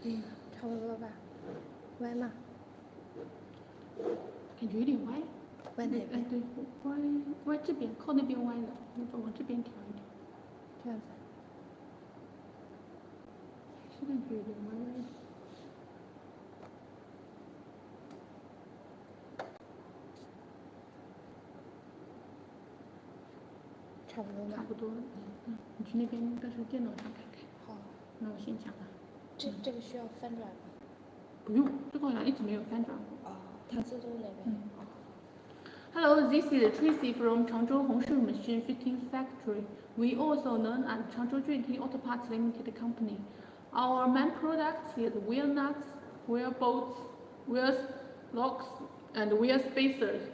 可以，差不多吧。歪吗？感觉有点歪。歪哪边？对，歪这边，靠那边歪了，往这边调一调。这样子。是感觉有点歪歪的。差不多吧。差不多。你去那边，但是电脑上看看。好。那我先讲了。这个需要翻转吗？不用，这个好像一直没有翻转过。哦，它自动那边。Hello, this is Tracy from Changzhou Hongsheng Machine Fitting Factory. We also known as Changzhou Junting Auto Parts Limited Company. Our main products is wheel nuts, wheel bolts, wheel locks, and wheel spacers.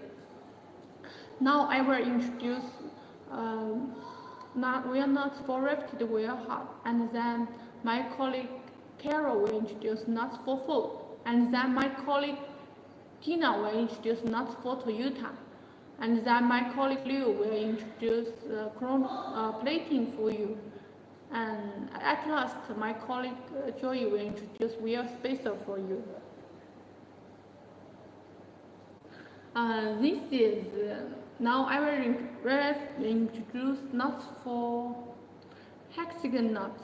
Now I will introduce wheel nuts for riveted wheel hub, and then my colleague Carol will introduce nuts for Ford, and then my colleague Tina will introduce nuts for Toyota, and then my colleague Liu will introduce chrome plating for you. And at last, my colleague Joy will introduce wheel spacer for you. This is now I will introduce nuts for hexagon nuts.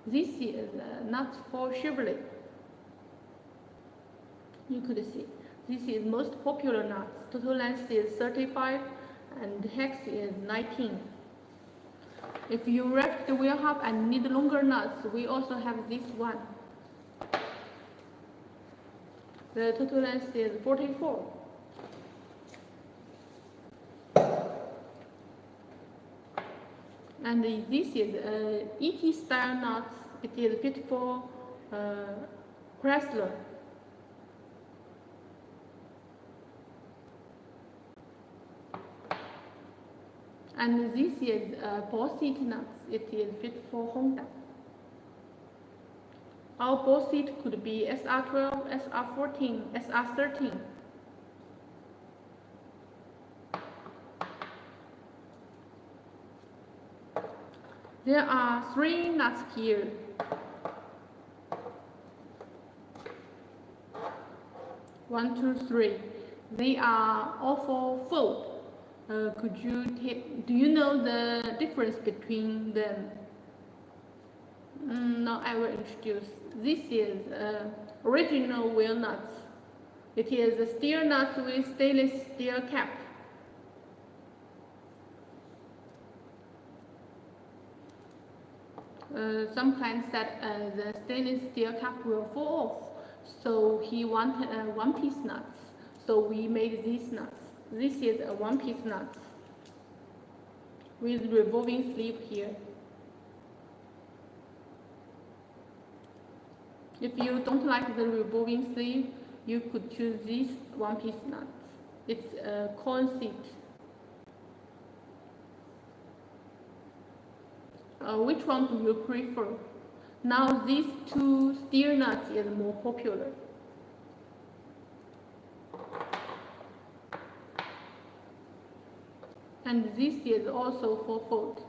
This is nuts for Chevrolet. You could see this is most popular nuts. Total length is 35 and hex is 19. If you wrap the wheel hub and need longer nuts, we also have this one. The total length is 44. And this is ET style nuts. It is fit for Chrysler. And this is ball seat nuts. It is fit for Honda. Our ball seat could be SR12, SR14, SR13. There are 3 nuts here. One, two, three. They are all for fold. Do you know the difference between them? Now I will introduce. This is original wheel nuts. It is a steel nut with stainless steel cap. Some clients said the stainless steel cap will fall off, so he wanted one-piece nuts. So we made these nuts. This is a one-piece nut with revolving sleeve here. If you don't like the revolving sleeve, you could choose this one-piece nuts. It's a corn seat. Which one do you prefer? Now these 2 steel nuts is more popular. And this is also for Ford.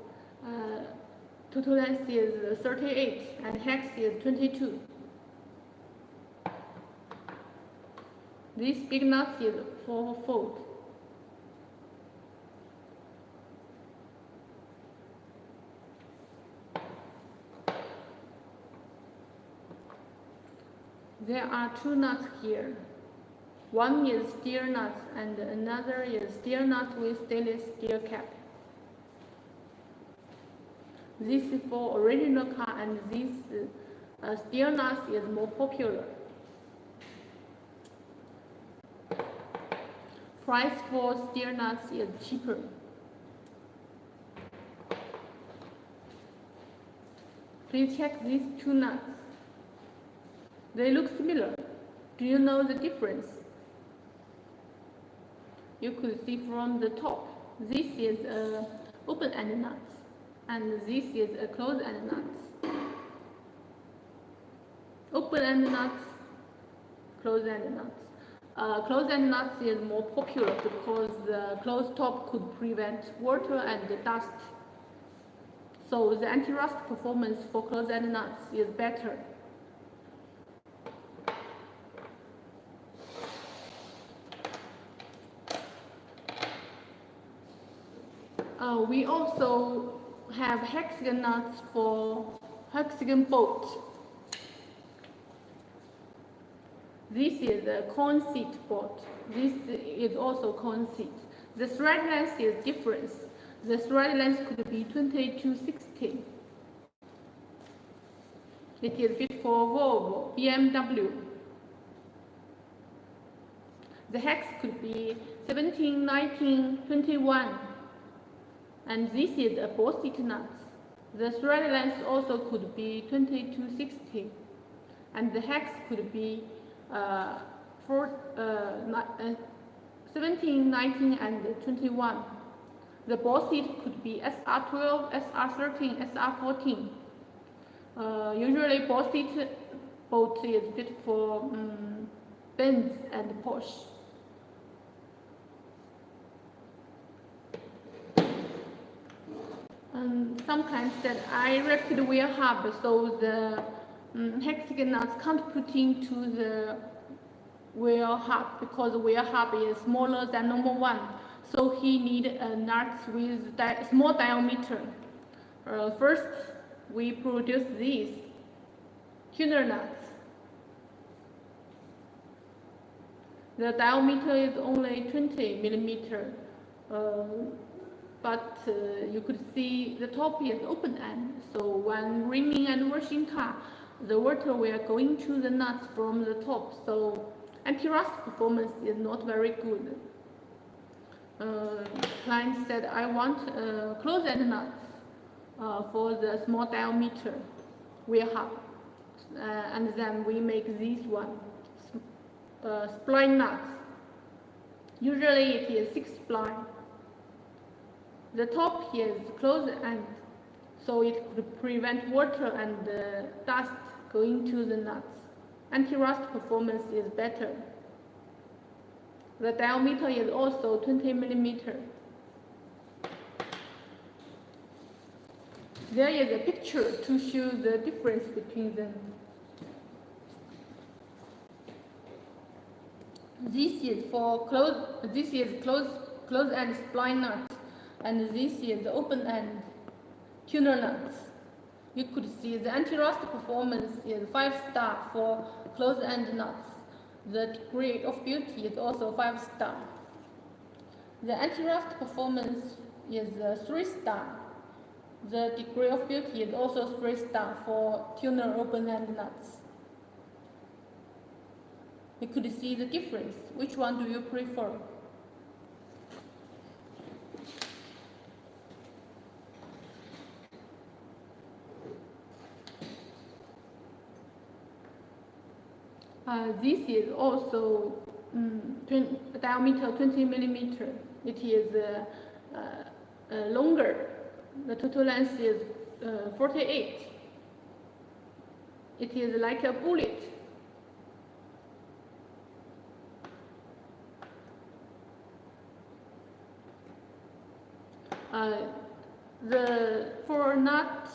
Total length is 38 and hex is 22. This big nut is for Ford. There are 2 nuts here. One is steel nuts and another is steel nuts with stainless steel cap. This is for original car, and this steel nuts is more popular. Price for steel nuts is cheaper. Please check these 2 nuts. They look similar. Do you know the difference? You could see from the top. This is a open-end nuts, and this is a closed-end nuts. Open-end nuts, closed-end nuts. Closed-end nuts is more popular because the closed top could prevent water and dust. so the anti-rust performance for closed-end nuts is better. We also have hexagon nuts for hexagon bolt. This is a cone seat bolt. This is also cone seat. The thread length is different. The thread length could be 20 to 60. It is fit for Volvo, BMW. The hex could be 17, 19, 21. And this is a ball seat nut. The thread length also could be 20 to 60. And the hex could be 17, 19, and 21. The ball seat could be SR12, SR13, SR14. Usually ball seat bolt is fit for Benz and Porsche. Some clients said I wrapped the wheel hub so the hexagon nuts can't put into the wheel hub because the wheel hub is smaller than normal one. So he needed nuts with small diameter. First, we produce these tuner nuts. The diameter is only 20 millimeter, but you could see the top is open end. So when rinsing and washing car, the water will go into the nuts from the top. So anti-rust performance is not very good. Client said, I want closed-end nuts for the small diameter wheel hub. And then we make this one, spline nuts. Usually it is 6 spline. The top is closed end, so it could prevent water and dust going to the nuts. Anti-rust performance is better. The diameter is also 20 millimeter. There is a picture to show the difference between them. This is for closed end spline nuts, and this is the open end tuner nuts. You could see the anti-rust performance is 5-star for closed end nuts. The degree of beauty is also 5-star. The anti-rust performance is 3-star. The degree of beauty is also 3-star for tuner open-end nuts. You could see the difference. Which one do you prefer? This is also diameter 20 millimeter. It is longer. The total length is 48. It is like a bullet. For nut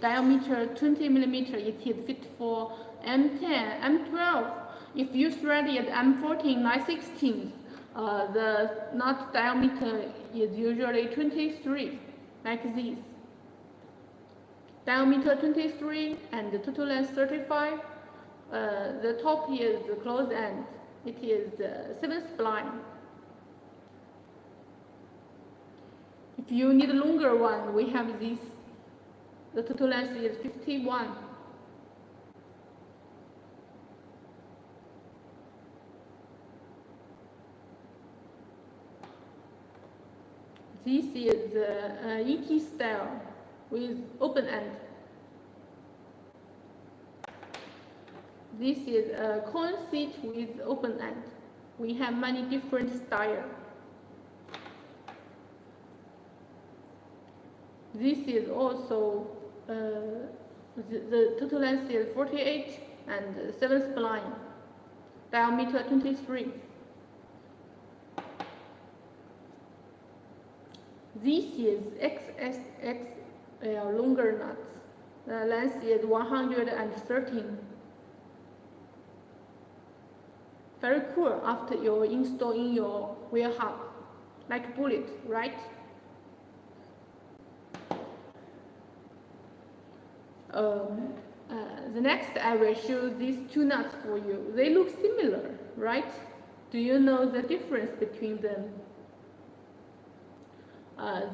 diameter 20 millimeter, it is fit for M10, M12. If you thread it M14, 9/16, the nut diameter is usually 23, like this. Diameter 23 and the total length 35. The top is the closed end. It is 7 spline. If you need a longer one, we have this. The total length is 51. This is ET style with open end. This is a cone seat with open end. We have many different styles. This is also the total length is 48 and 7 spline, diameter 23. This is XSX longer nuts. The length is 113. Very cool after you install in your wheel hub, like bullet, right? The next I will show these two nuts for you. They look similar, right? Do you know the difference between them?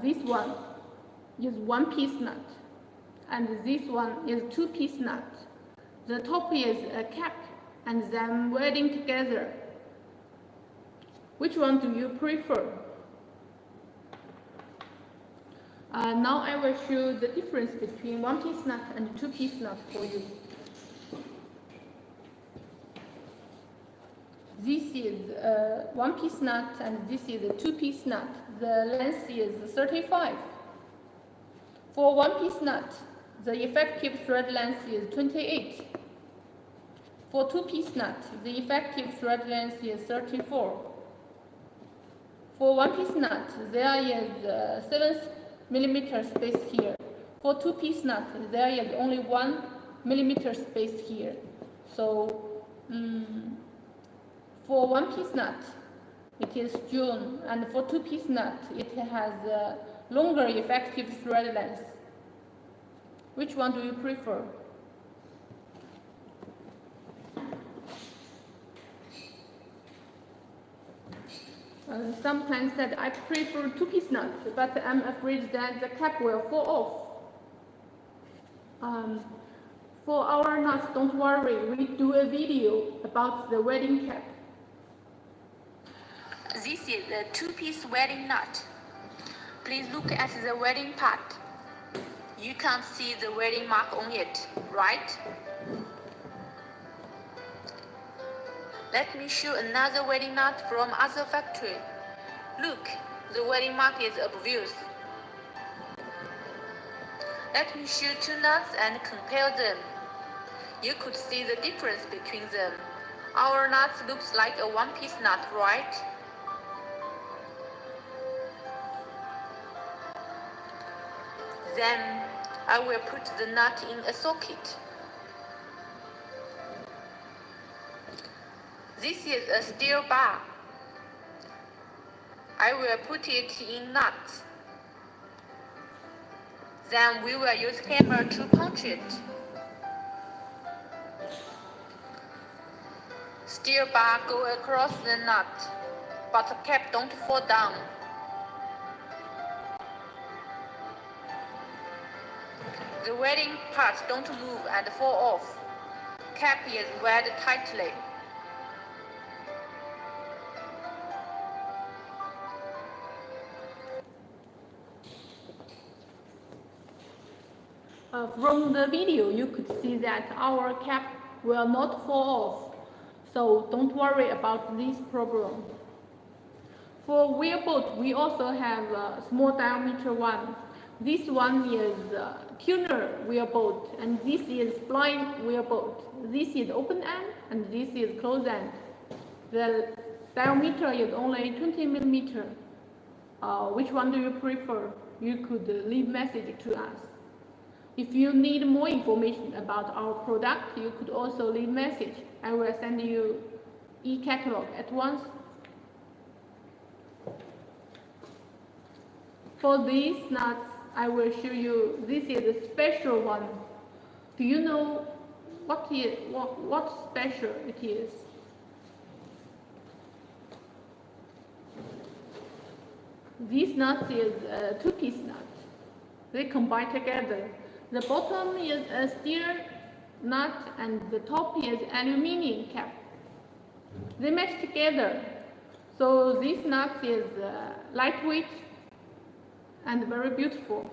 This one is one-piece nut, and this one is two-piece nut. The top is a cap, and them welding together. Which one do you prefer? Now I will show the difference between one-piece nut and two-piece nut for you. This is a one-piece nut and this is a two-piece nut. The length is 35. For one-piece nut, the effective thread length is 28. For two-piece nut, the effective thread length is 34. For one-piece nut, there is 7 millimeter space here. For two-piece nut, there is only 1 millimeter space here. So, for one-piece nut, it is June, and for two-piece nut, it has a longer effective thread length. Which one do you prefer? Some clients said I prefer two-piece nut, but I'm afraid that the cap will fall off. For our nuts, don't worry, we do a video about the welding cap. This is a two-piece welding nut. Please look at the welding part. You can't see the welding mark on it, right? Let me show another welding nut from other factory. Look, the welding mark is obvious. Let me show two nuts and compare them. You could see the difference between them. Our nut looks like a one-piece nut, right? Then I will put the nut in a socket. This is a steel bar. I will put it in nuts. Then we will use hammer to punch it. Steel bar go across the nut, but the cap don't fall down. The welding parts don't move and fall off. Cap is welded tightly. From the video, you could see that our cap will not fall off, so don't worry about this problem. For wheel bolt, we also have a small diameter one. This one is tuner wheel bolt, and this is blind wheel bolt. This is open end, and this is closed end. The diameter is only 20 millimeter. Which one do you prefer? You could leave message to us. If you need more information about our product, you could also leave message. I will send you e-catalog at once. For these nuts, I will show you, this is a special one. Do you know what special it is? This nut is a two-piece nut. They combine together. The bottom is a steel nut and the top is aluminum cap. They match together. So this nut is lightweight and very beautiful.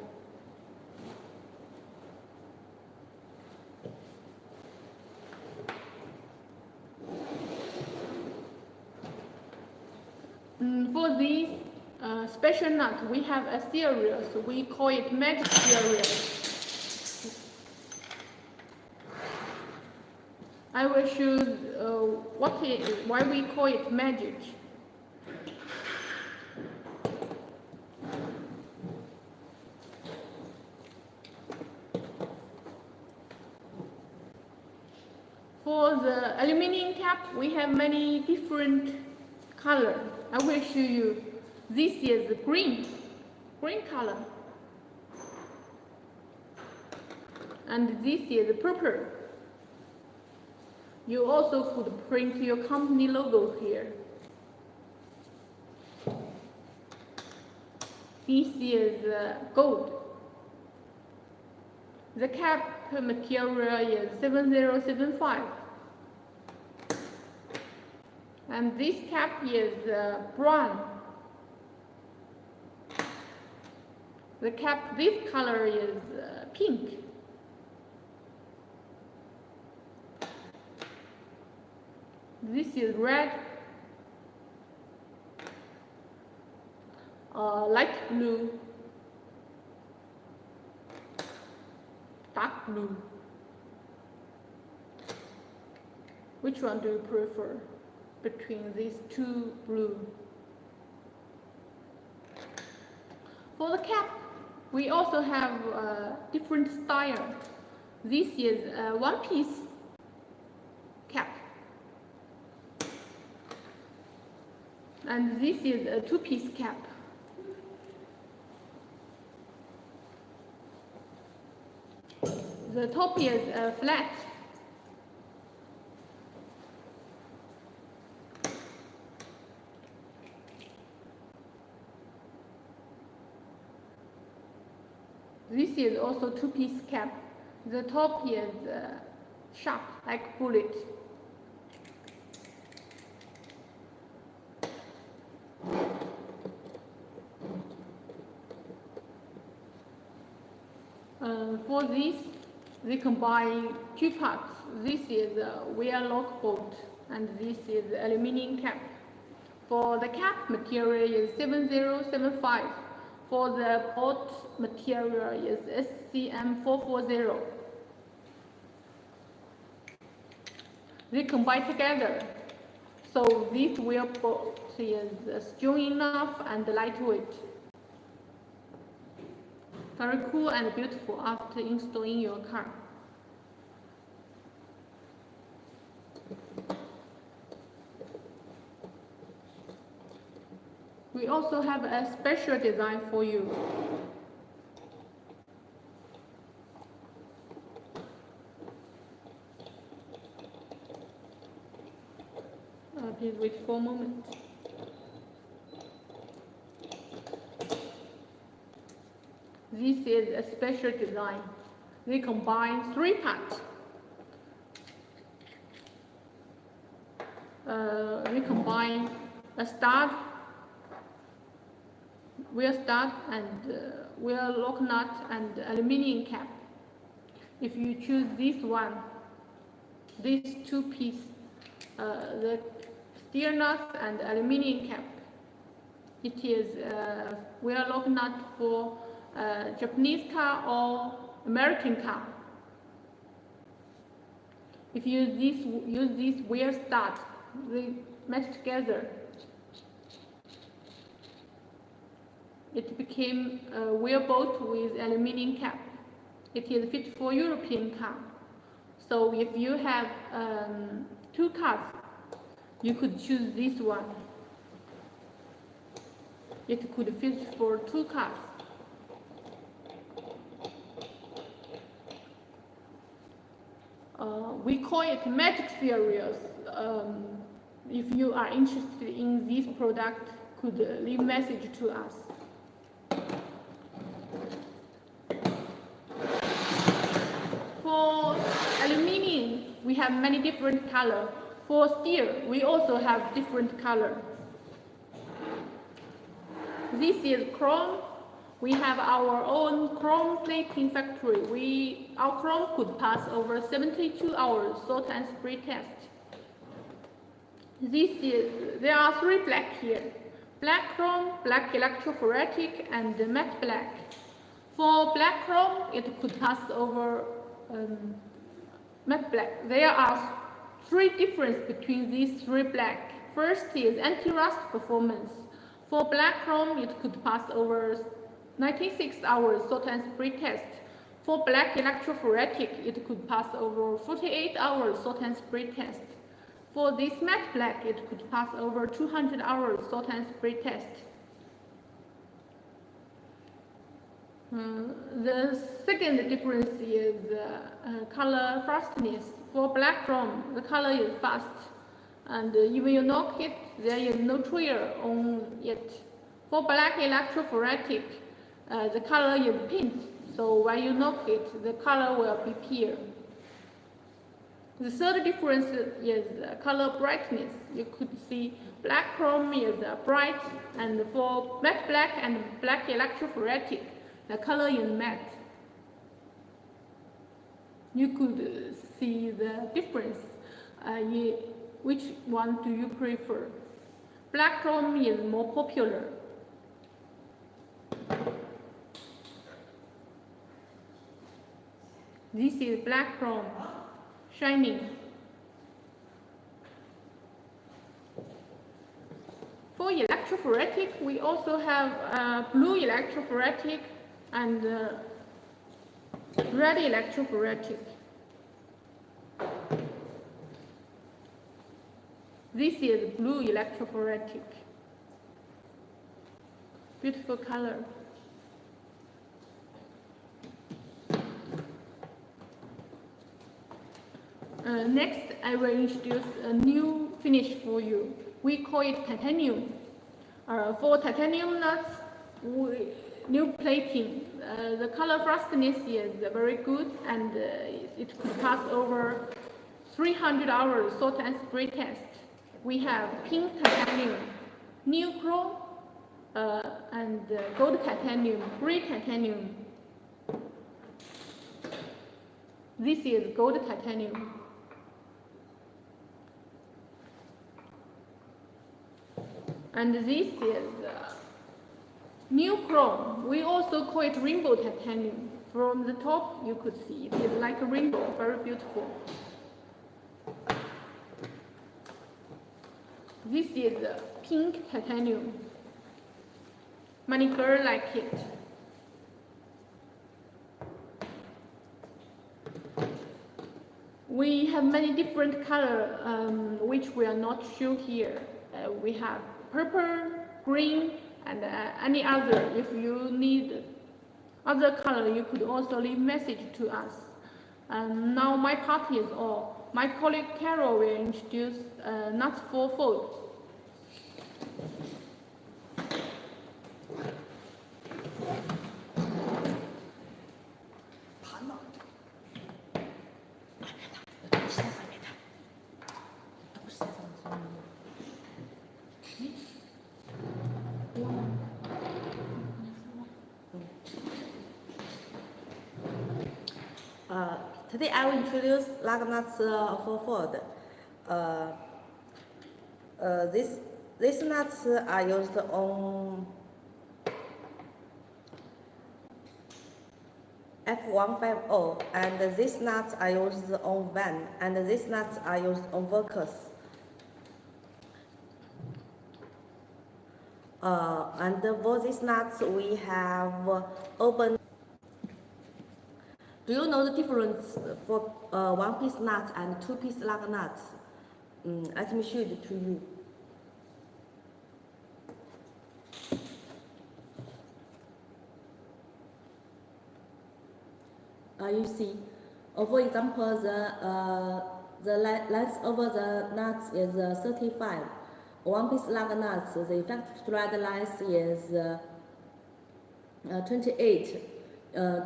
For this special nut, we have a series. We call it Magic Series. I will show why we call it magic. For the aluminum cap, we have many different color. I will show you. This is green color. And this is purple. You also could print your company logo here. This is gold. The cap material is 7075. And this cap is brown. The cap, this color is pink. This is red, light blue, dark blue. Which one do you prefer between these two blue? For the cap, we also have different style. This is a one-piece cap. And this is a two-piece cap. The top is flat. This is also two-piece cap. The top is sharp, like bullet. For this, they combine two parts. This is a wear lock bolt, and this is aluminum cap. For the cap material is 7075. For the bolt material is SCM440. They combine together, so this wear bolt is strong enough and lightweight. Very cool and beautiful after installing your car. We also have a special design for you. Please wait for a moment. This is a special design. They combine three parts. We combine a stud, wheel stud, and wheel lock nut and aluminum cap. If you choose this one, these two pieces, the steel nut and aluminum cap, it is wheel lock nut for Japanese car or American car. If you use this wheel stud, they match together. It became a wheel bolt with aluminum cap. It is fit for European car. So if you have two cars, you could choose this one. It could fit for two cars. We call it Magic Series. If you are interested in this product, could leave message to us. For aluminum, we have many different colors. For steel, we also have different colors. This is chrome. We have our own chrome plating factory. Our chrome could pass over 72 hours salt and spray test. There are three black here: black chrome, black electrophoretic, and matte black. For black chrome, it could pass over matte black. There are three differences between these three black. First is anti-rust performance. For black chrome, it could pass over 96 hours salt and spray test. For black electrophoretic, it could pass over 48 hours salt and spray test. For this matte black, it could pass over 200 hours salt and spray test. The second difference is color fastness. For black chrome, the color is fast, and when you knock it, there is no trigger on it. For black electrophoretic, the color is pink, so when you knock it, the color will be pale. The third difference is color brightness. You could see black chrome is bright, and for matte black and black electrophoretic, the color is matte. You could see the difference. Which one do you prefer? Black chrome is more popular. This is black chrome, shining. For electrophoretic, we also have blue electrophoretic and red electrophoretic. This is blue electrophoretic. Beautiful color. Next, I will introduce a new finish for you. We call it titanium. For titanium nuts, new plating. The color fastness is very good, and it could pass over 300 hours salt and spray test. We have pink titanium, new chrome, and gold titanium, grey titanium. This is gold titanium. And this is new chrome. We also call it rainbow titanium. From the top, you could see it is like a rainbow, very beautiful. This is pink titanium. Many girls like it. We have many different colors, which we are not show here. We have purple, green, and any other. If you need other color, you could also leave message to us. Now my part is all. My colleague Carol will introduce nuts for fold. Today I will introduce lug nuts for fold. These nuts are used on F150, and these nuts are used on van, and these nuts are used on Vocus. And for these nuts we have open. Do you know the difference for one-piece nuts and two-piece lug nuts? Let me show it to you. You see, for example, the length over the nuts is 35. One-piece lug nuts, the effective thread length is 28.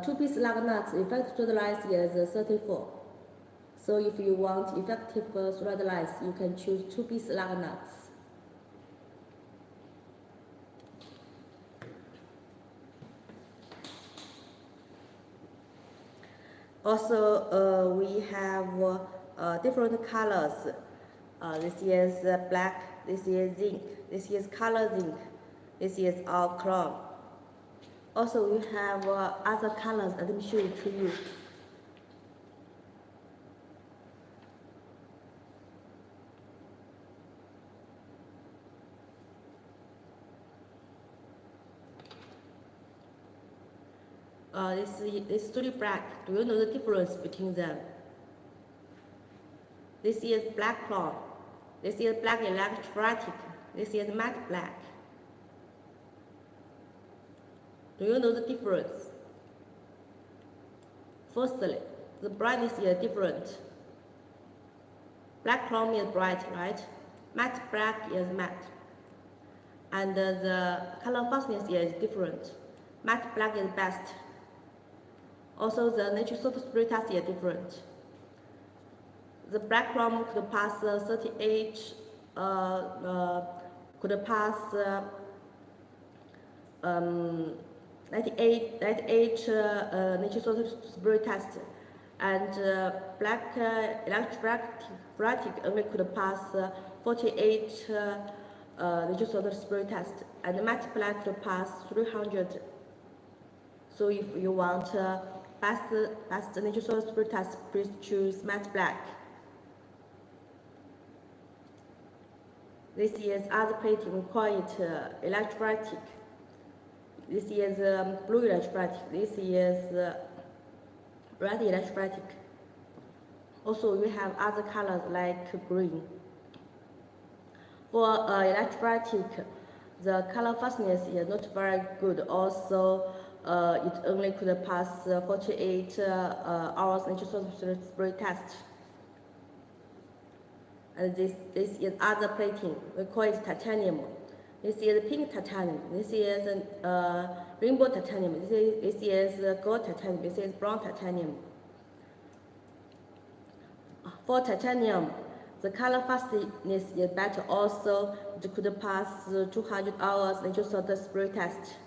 Two-piece lug nuts, effective thread length is 34. So if you want effective thread length, you can choose two-piece lug nuts. Also, we have different colors. This is black, this is zinc, this is color zinc, this is all chrome. Also, we have other colors. Let me show it to you. This three black. Do you know the difference between them? This is black chrome. This is black electrolytic. This is matte black. Do you know the difference? Firstly, the brightness is different. Black chrome is bright, right? Matte black is matte. And the color fastness is different. Matte black is best. Also, the nature soft spray test is different. The black chrome could pass 38, could pass 98 nature soft spray test, and black electrolytic only could pass 48 nature soft spray test, and matte black could pass 300. So if you want pass the nature soft spray test, please choose matte black. This is other plating, we call it electrolytic. This is blue electrolytic. This is red electrolytic. Also, we have other colors like green. For electrolytic, the color fastness is not very good. Also, it only could pass 48 hours nature soft spray test. And this is other plating. We call it titanium. This is pink titanium. This is rainbow titanium. This is gold titanium. This is brown titanium. For titanium, the color fastness is better. Also, it could pass 200 hours nature soft spray test.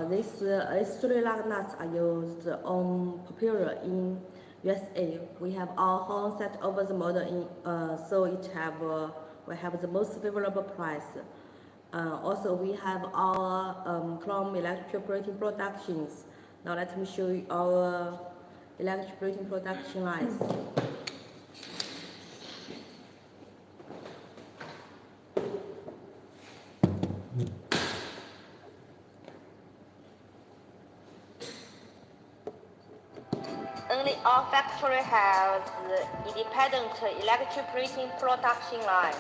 These three lug nuts are used on Popular in USA. We have our whole set over the model in, so we have the most favorable price. Also, we have our chrome electroplating productions. Now let me show you our electroplating production lines. Only our factory has independent electroplating production line.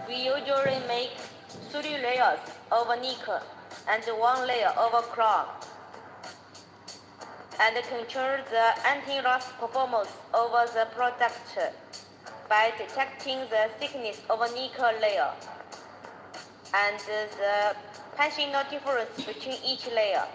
We usually make 3 layers over nickel and 1 layer over chrome, and control the anti-rust performance over the product by detecting the thickness of a nickel layer and the functional difference between each layer.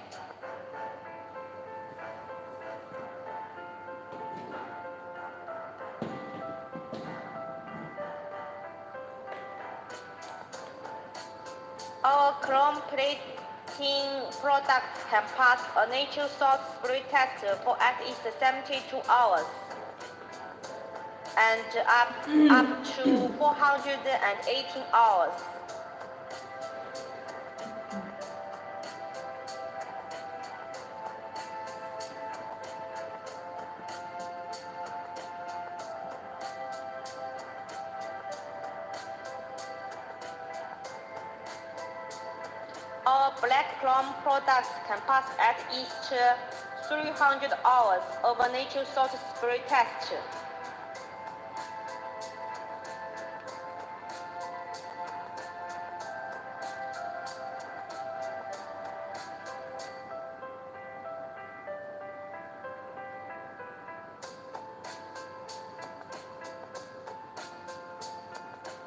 Our chrome plating products can pass a nature soft spray test for at least 72 hours and up to 418 hours. Our black chrome products can pass at least 300 hours over nature soft spray test.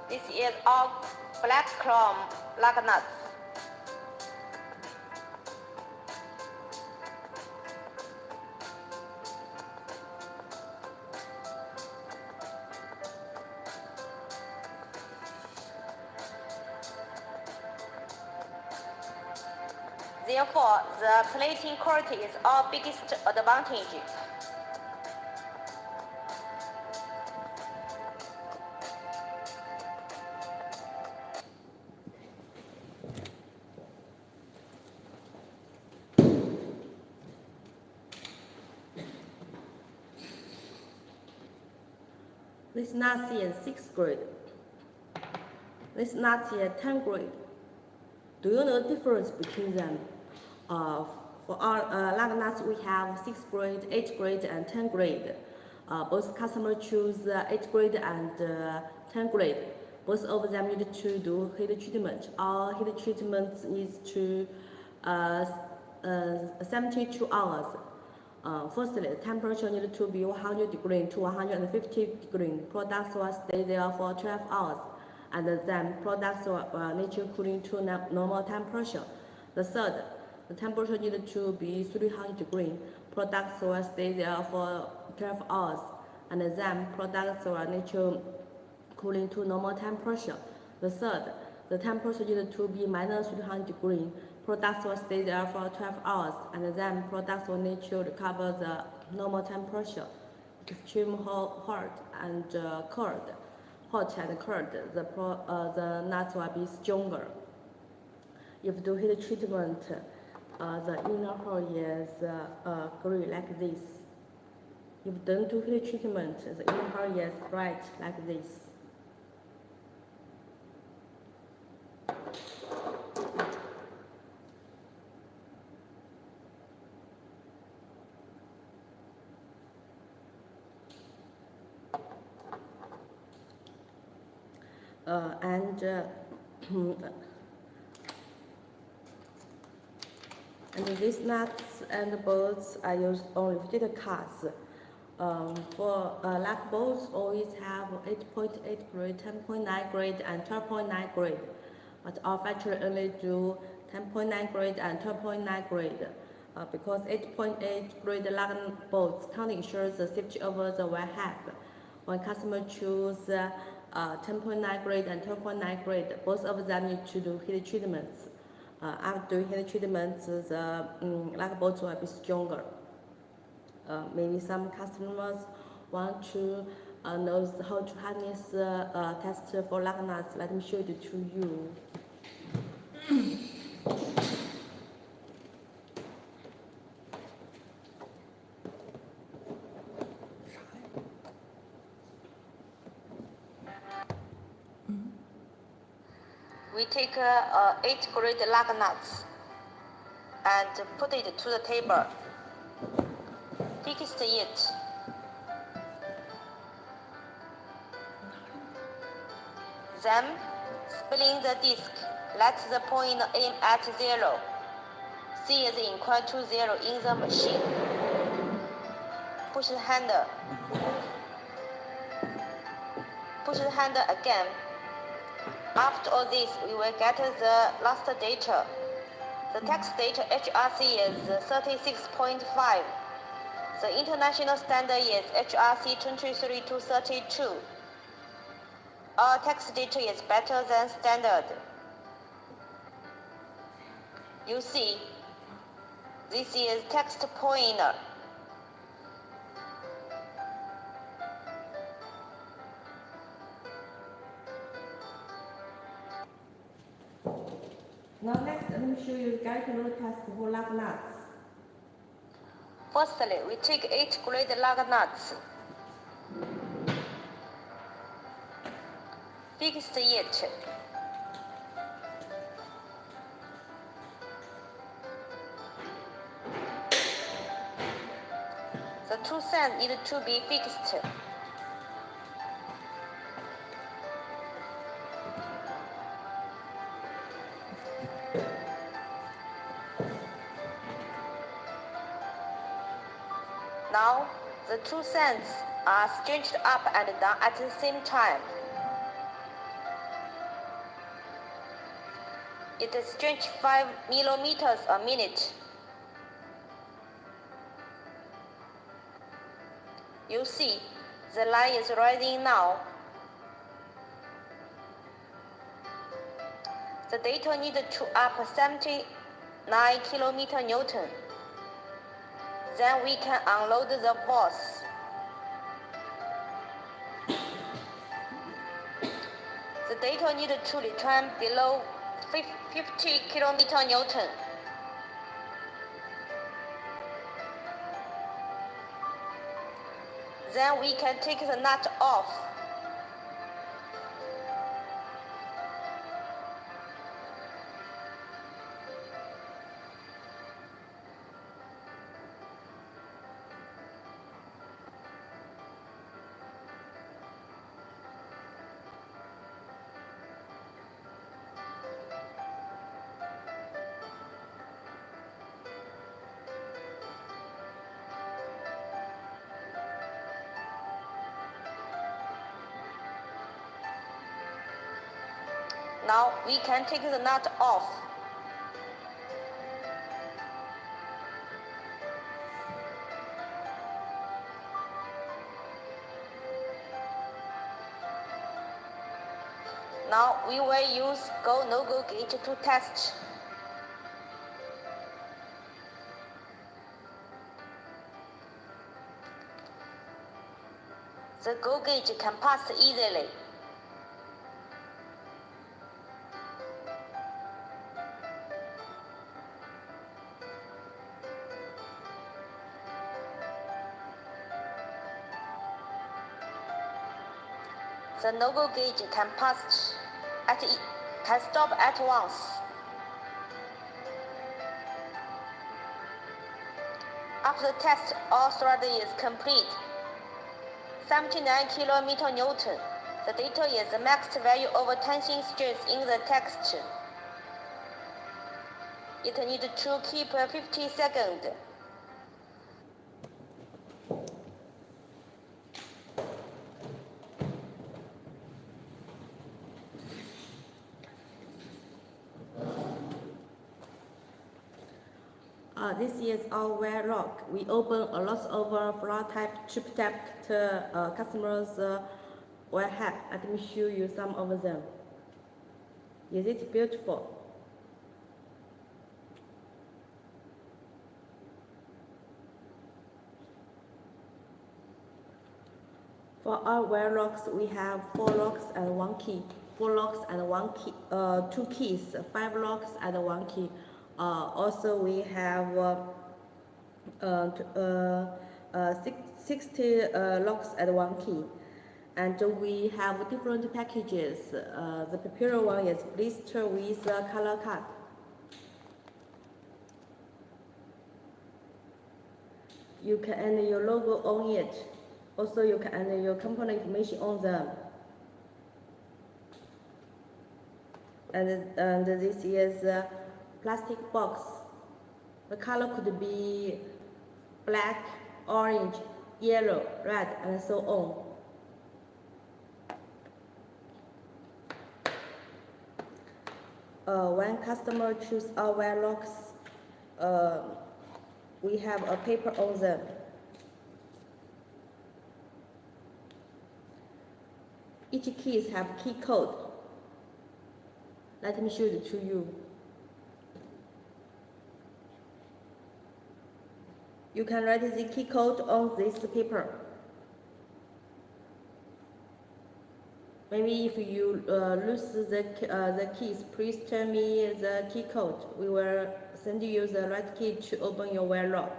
This is our black chrome lug nuts. Therefore, the plating quality is our biggest advantage. This is nuts in 6th grade. This is nuts in 10th grade. Do you know the difference between them? For our lug nuts, we have 6th grade, 8th grade, and 10th grade. Both customers choose 8th grade and 10th grade. Both of them need to do heat treatment. Our heat treatment needs to 72 hours. Firstly, the temperature needs to be 100 degrees to 150 degrees. Products will stay there for 12 hours, and then products will need to cooling to normal temperature. The third, the temperature needs to be 300 degrees. Products will stay there for 12 hours, and then products will need to cooling to normal temperature. The third, the temperature needs to be minus 300 degrees. Products will stay there for 12 hours, and then products will need to recover the normal temperature. Extreme hot and cold, the nuts will be stronger. If do heat treatment, the inner hull is gray like this. If don't do heat treatment, the inner hull is bright like this. And these nuts and bolts are used on repeated cuts. For lug bolts, always have 8.8 grade, 10.9 grade, and 12.9 grade. But our factory only do 10.9 grade and 12.9 grade. Because 8.8 grade lug bolts can't ensure the safety over the wellhead. When customer choose 10.9 grade and 12.9 grade, both of them need to do heat treatments. After doing heat treatments, the lug bolts will be stronger. Maybe some customers want to know how to harness test for lug nuts. Let me show it to you. We take 8 grade lug nuts and put it to the table. Fix it. Then spin the disc. Let the point aim at 0. C is equal to 0 in the machine. Push the handle. Push the handle again. After all this, we will get the last data. The text data HRC is 36.5. The international standard is HRC 23-32. Our text data is better than standard. You see, this is text pointer. Now next, let me show you the calculator test for lug nuts. Firstly, we take 8 grade lug nuts. Fix it. The two sands need to be fixed. Now, the two sands are stretched up and down at the same time. It is stretched 5 millimeters a minute. You see, the line is rising now. The data needed to up 79 kN. Then we can unload the force. The data needed to return below 50 kN. Then we can take the nut off. Now we can take the nut off. Now we will use go/no-go gauge to test. The go gauge can pass easily. The no-go gauge can stop at once. After the test, all thread is complete. 79 kN. The data is the max value of tension stress in the text. It needs to keep 50 seconds. This is our wear lock. We open a lot of floor type chip type customers wear hat. Let me show you some of them. Is it beautiful? For our wear locks, we have 4 locks and 1 key. 4 locks and 1 key, 2 keys, 5 locks and 1 key. Also, we have 60 locks and 1 key. And we have different packages. The popular one is blister with color card. You can enter your logo on it. Also, you can enter your company information on them. And this is a plastic box. The color could be black, orange, yellow, red, and so on. When customer choose our wear locks, we have a paper on them. Each keys have key code. Let me show it to you. You can write the key code on this paper. Maybe if you lose the keys, please tell me the key code. We will send you the right key to open your wear lock.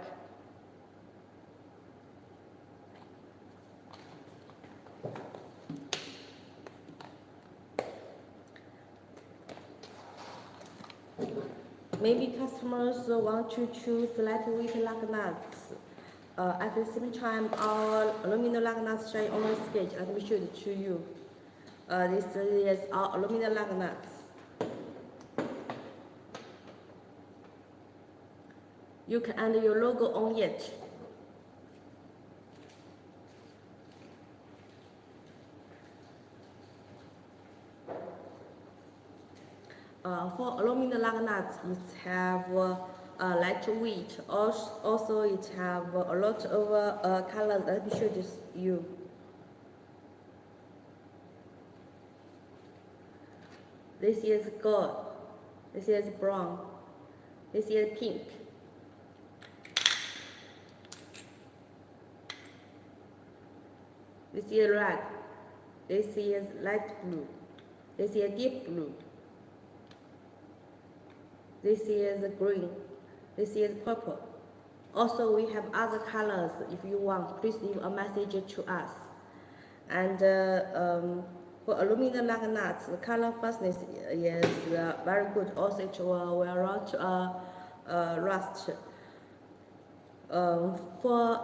Maybe customers want to choose lightweight lock nuts. At the same time, our aluminum lock nuts shine on the sketch. Let me show it to you. This is our aluminum lock nuts. You can enter your logo on it. For aluminum lock nuts, it have lightweight. Also, it have a lot of colors. Let me show this you. This is gold. This is brown. This is pink. This is red. This is light blue. This is deep blue. This is green. This is purple. Also, we have other colors. If you want, please leave a message to us. And for aluminum lock nuts, the color fastness is very good. Also, it will not rust. For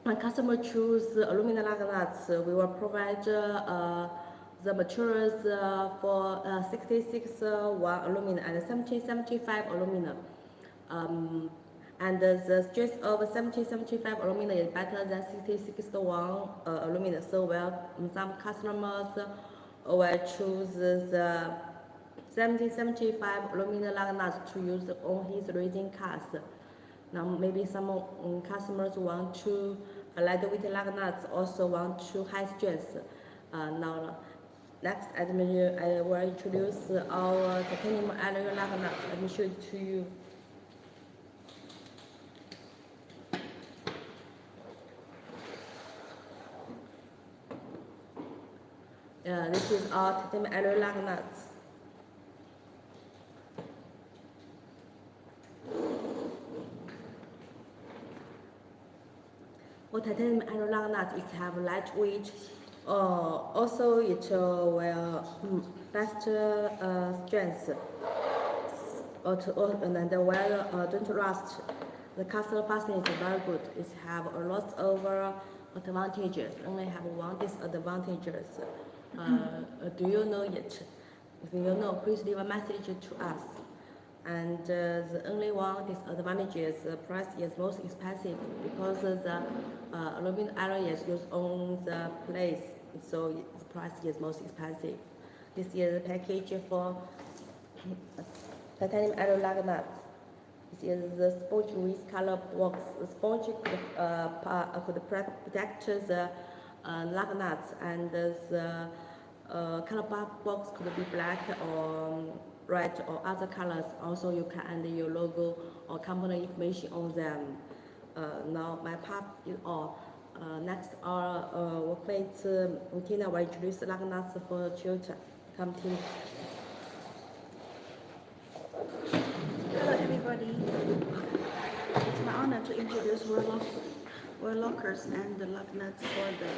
when customer choose aluminum lock nuts, we will provide the materials for 66-1 aluminum and 1775 aluminum. And the stress of 1775 aluminum is better than 66-1 aluminum. So some customers will choose the 1775 aluminum lug nuts to use on his racing cars. Now maybe some customers want to lightweight lug nuts, also want to high strength. Now next I will introduce our titanium alloy lug nuts. Let me show it to you. This is our titanium alloy lug nuts. For titanium alloy lug nuts, it have lightweight. Also, it will best strength. And well, don't rust. The cast fastening is very good. It have a lot of advantages. Only have one disadvantages. Do you know it? If you know, please leave a message to us. And the only one disadvantage is the price is most expensive because the aluminum alloy is used on the place, so the price is most expensive. This is the package for titanium alloy lug nuts. This is the sponge with color box. The sponge could protect the lug nuts, and the color box could be black or red or other colors. Also, you can add your logo or company information on them. Now, my part is all. Next, our workmate Tina will introduce lug nuts for children. Come, Tina. Hello everybody. It's my honor to introduce wheel lockers and the lug nuts for the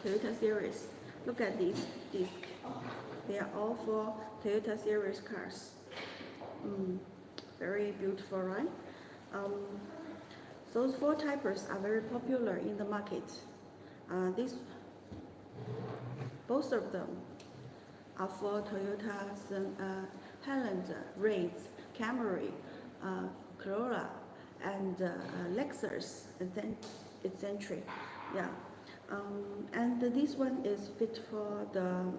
Toyota series. Look at these discs. They are all for Toyota series cars. Very beautiful, right? Those four types are very popular in the market. Both of them are for Toyota's Highlander, Wraith, Camry, Corolla, and Lexus Eccentric. Yeah. And this one is fit for the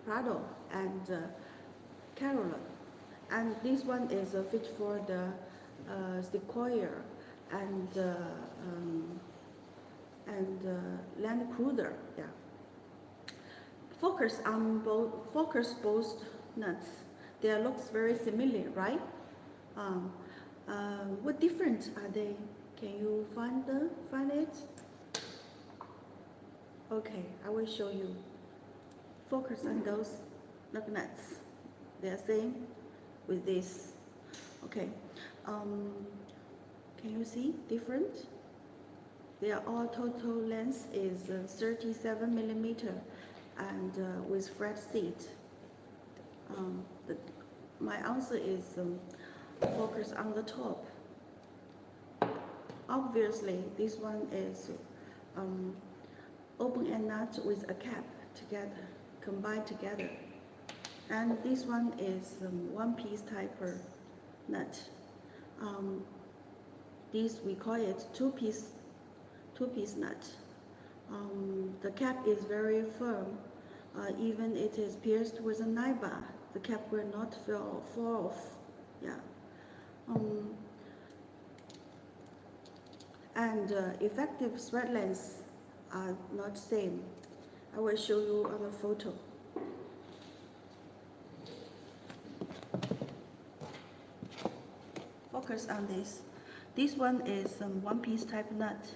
Prado and Corolla, and this one is fit for the Sequoia and Land Cruiser. Yeah. Focus both nuts. Their looks very similar, right? What difference are they? Can you find it? Okay, I will show you. Focus on those lug nuts. They are same with this. Okay. Can you see different? Their all total length is 37 millimeter, and with flat seat. My answer is focus on the top. Obviously, this one is open end nut with a cap together, combined together. And this one is one-piece type nut. This we call it two-piece nut. The cap is very firm. Even it is pierced with a knife bar, the cap will not fall off. Yeah. And effective thread lengths are not same. I will show you on a photo. Focus on this. This one is one-piece type nut.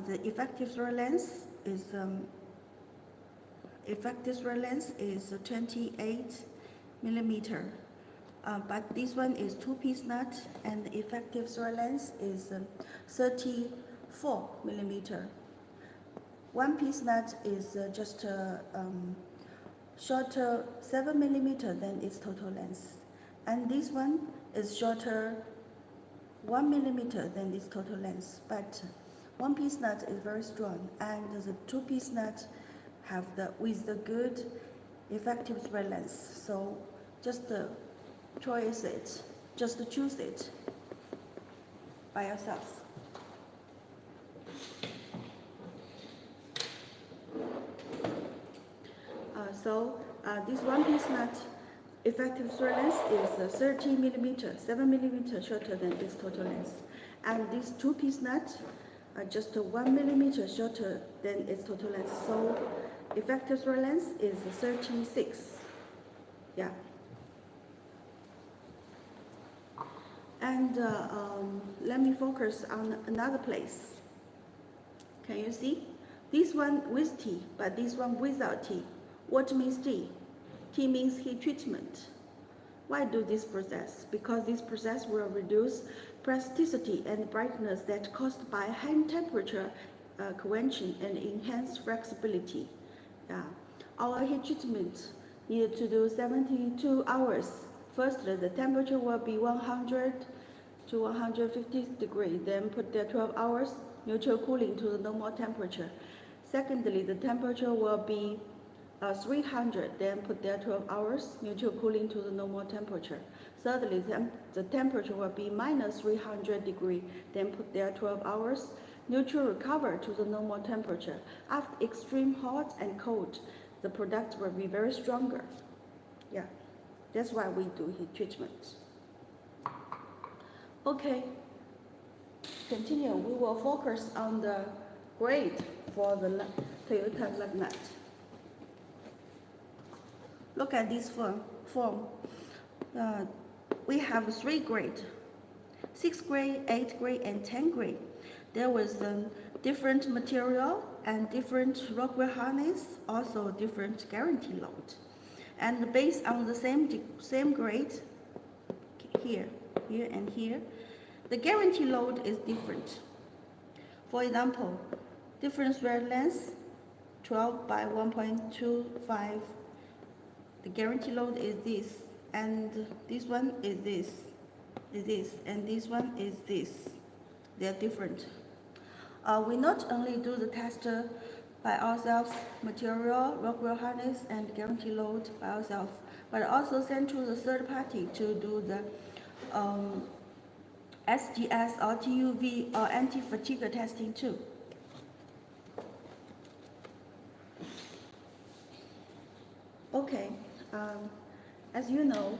The effective thread length is 28 millimeter. But this one is two-piece nut, and the effective thread length is 34 millimeter. One-piece nut is just shorter 7 millimeter than its total length, and this one is shorter 1 millimeter than its total length. But one-piece nut is very strong, and the two-piece nut have with the good effective thread length. So just choose it by yourself. This one-piece nut effective thread length is 30 millimeter, 7 millimeter shorter than its total length. And this two-piece nut are just 1 millimeter shorter than its total length. So effective thread length is 36. Yeah. And let me focus on another place. Can you see? This one with T, but this one without T. What means T? T means heat treatment. Why do this process? Because this process will reduce plasticity and brightness that caused by high temperature convection and enhance flexibility. Yeah. Our heat treatment needed to do 72 hours. Firstly, the temperature will be 100 to 150 degrees, then put there 12 hours, neutral cooling to the normal temperature. Secondly, the temperature will be 300, then put there 12 hours, neutral cooling to the normal temperature. Thirdly, the temperature will be minus 300 degrees, then put there 12 hours, neutral recover to the normal temperature. After extreme hot and cold, the product will be very stronger. Yeah, that's why we do heat treatment. Okay, continue. We will focus on the grade for the Toyota lug nut. Look at this form. We have 3 grades, 6 grade, 8 grade, and 10 grade. There was different material and different Rockwell harness, also different guarantee load. And based on the same grade, here, and here, the guarantee load is different. For example, different thread length, 12 by 1.25. The guarantee load is this, and this one is this, and this one is this. They are different. We not only do the test by ourselves, material, Rockwell harness, and guarantee load by ourselves, but also send to the third party to do the SGS or TUV or anti-fatigue testing too. Okay, as you know,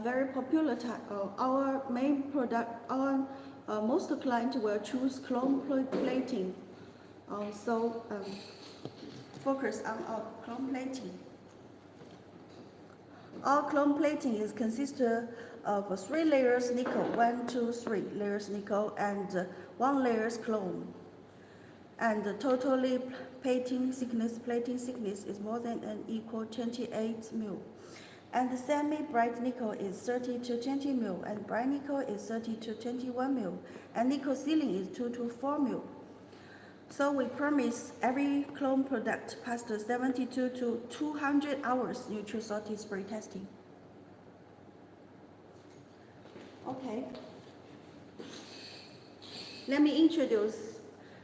very popular type. Our main product, most clients will choose chrome plating. So focus on our chrome plating. Our chrome plating is consisted of 3 layers nickel, 1, 2, 3 layers nickel, and 1 layers chrome. And the totally plating thickness is more than and equal 28 mil. And the semi-bright nickel is 30 to 20 mil, and bright nickel is 30 to 21 mil, and nickel sealing is 2 to 4 mil. So we promise every chrome product passed 72 to 200 hours neutral salty spray testing. Okay. Let me introduce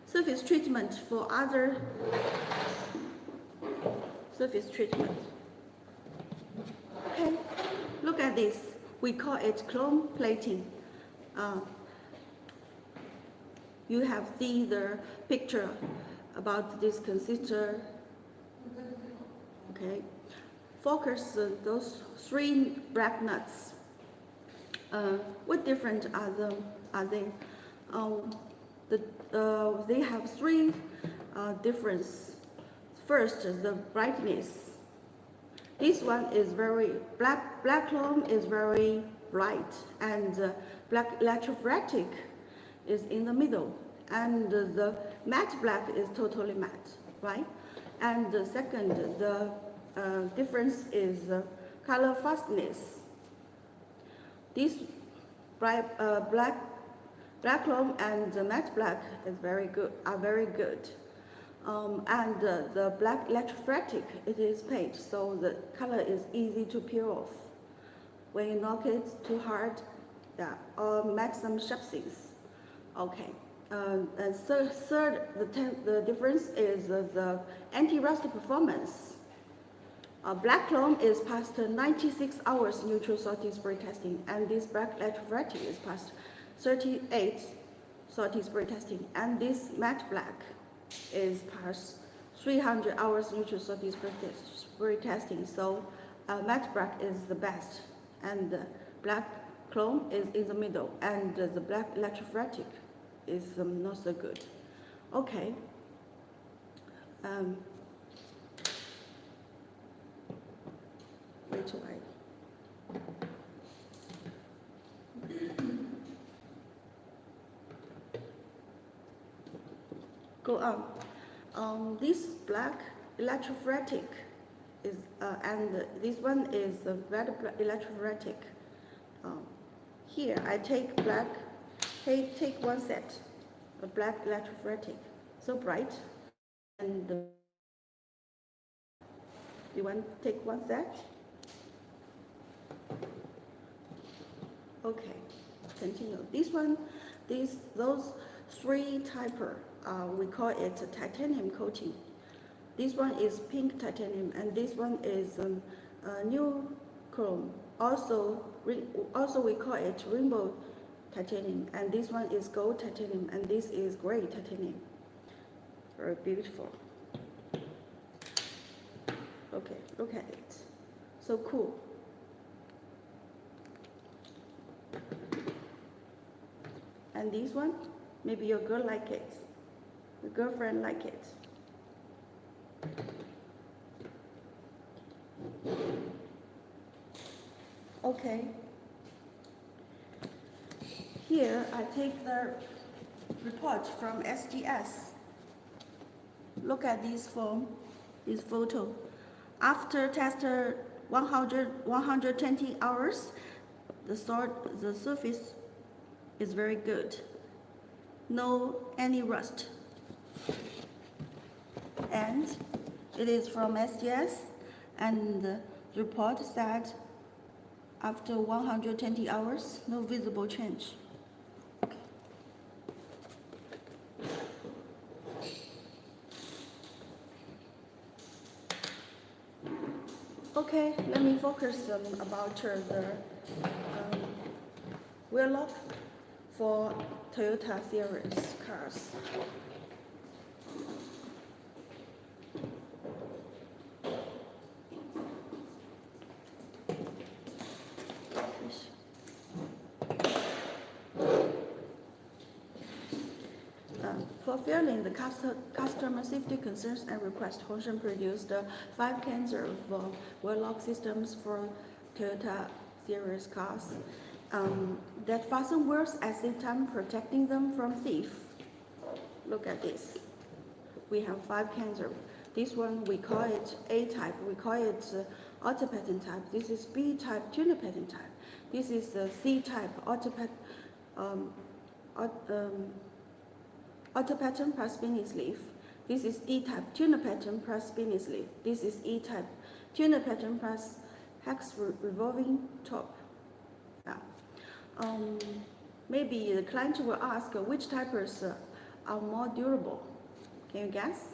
surface treatment for other surface treatment. Okay, look at this. We call it chrome plating. You have seen the picture about this consistor. Okay, focus those 3 black nuts. What different are they? They have 3 difference. First, the brightness. This one is very black chrome is very bright, and black electrophoretic is in the middle, and the matte black is totally matte, right? And the second, the difference is color fastness. This black chrome and the matte black is very good. And the black electrophoretic, it is paint, so the color is easy to peel off. When you knock it too hard, yeah, or make some sharp things. Okay. And third, the difference is the anti-rust performance. Black chrome is past 96 hours neutral salty spray testing, and this black electrophoretic is past 38 salty spray testing, and this matte black is past 300 hours neutral salty spray very testing. So matte black is the best, and black chrome is in the middle, and the black electrophoretic is not so good. Okay. Wait till I. Go on. This black electrophoretic is, and this one is red electrophoretic. Here I take black. Take one set, a black electrophoretic, so bright, and you want to take one set? Okay, continue. This one, those three typer, we call it a titanium coating. This one is pink titanium, and this one is new chrome. Also we call it rainbow titanium, and this one is gold titanium, and this is gray titanium. Very beautiful. Okay, look at it. So cool. And this one, maybe your girl like it, your girlfriend like it. Okay. Here I take the report from SGS. Look at this form, this photo. After tested 120 hours, the surface is very good. No any rust. And it is from SGS, and the report said after 120 hours, no visible change. Okay, let me focus about the wheel lock for Toyota series cars. Fulfilling the customer safety concerns and requests, Hongshan produced 5 kinds of wheel lock systems for Toyota series cars that fasten wheels at the same time protecting them from thief. Look at this. We have 5 kinds of. This one we call it A type. We call it auto pattern type. This is B type tuner pattern type. This is the C type auto pattern plus spinning sleeve. This is D type tuner pattern plus spinning sleeve. This is E type tuner pattern plus hex revolving top. Yeah. Maybe the client will ask which types are more durable. Can you guess?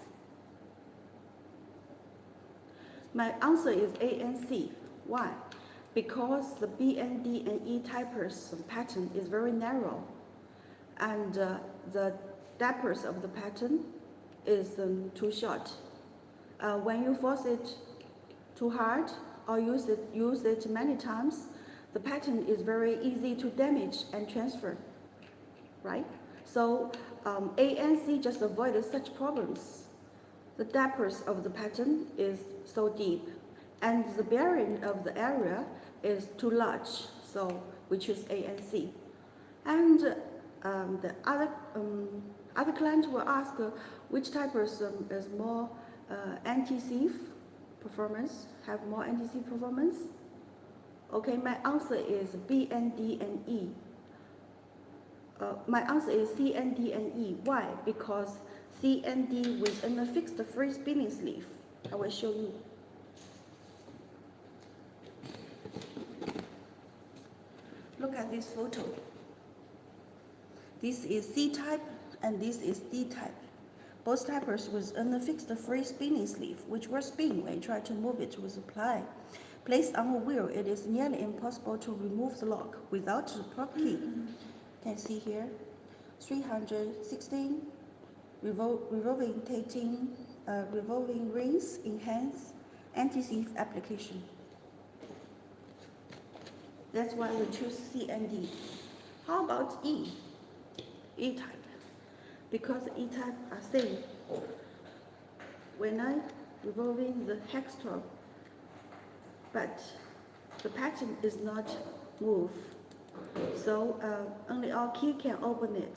My answer is A and C. Why? Because the B and D and E typers pattern is very narrow, and the diapers of the pattern is too short. When you force it too hard or use it many times, the pattern is very easy to damage and transfer, right? So A and C just avoided such problems. The diapers of the pattern is so deep, and the bearing of the area is too large, so we choose A and C. And the other client will ask which types is more anti-thief performance, have more anti-thief performance. Okay, my answer is B and D and E. My answer is C and D and E. Why? Because C and D within a fixed free spinning sleeve. I will show you. Look at this photo. This is C type and this is D type. Both typers within a fixed free spinning sleeve, which will spin when you try to move it with a ply. Placed on a wheel, it is nearly impossible to remove the lock without the prop key. Can you see here? 316 revolving rings in hands, anti-thief application. That's why we choose C and D. How about E? E-type. Because E-type are same. When I revolving the hex 12, but the pattern is not moved. So only our key can open it.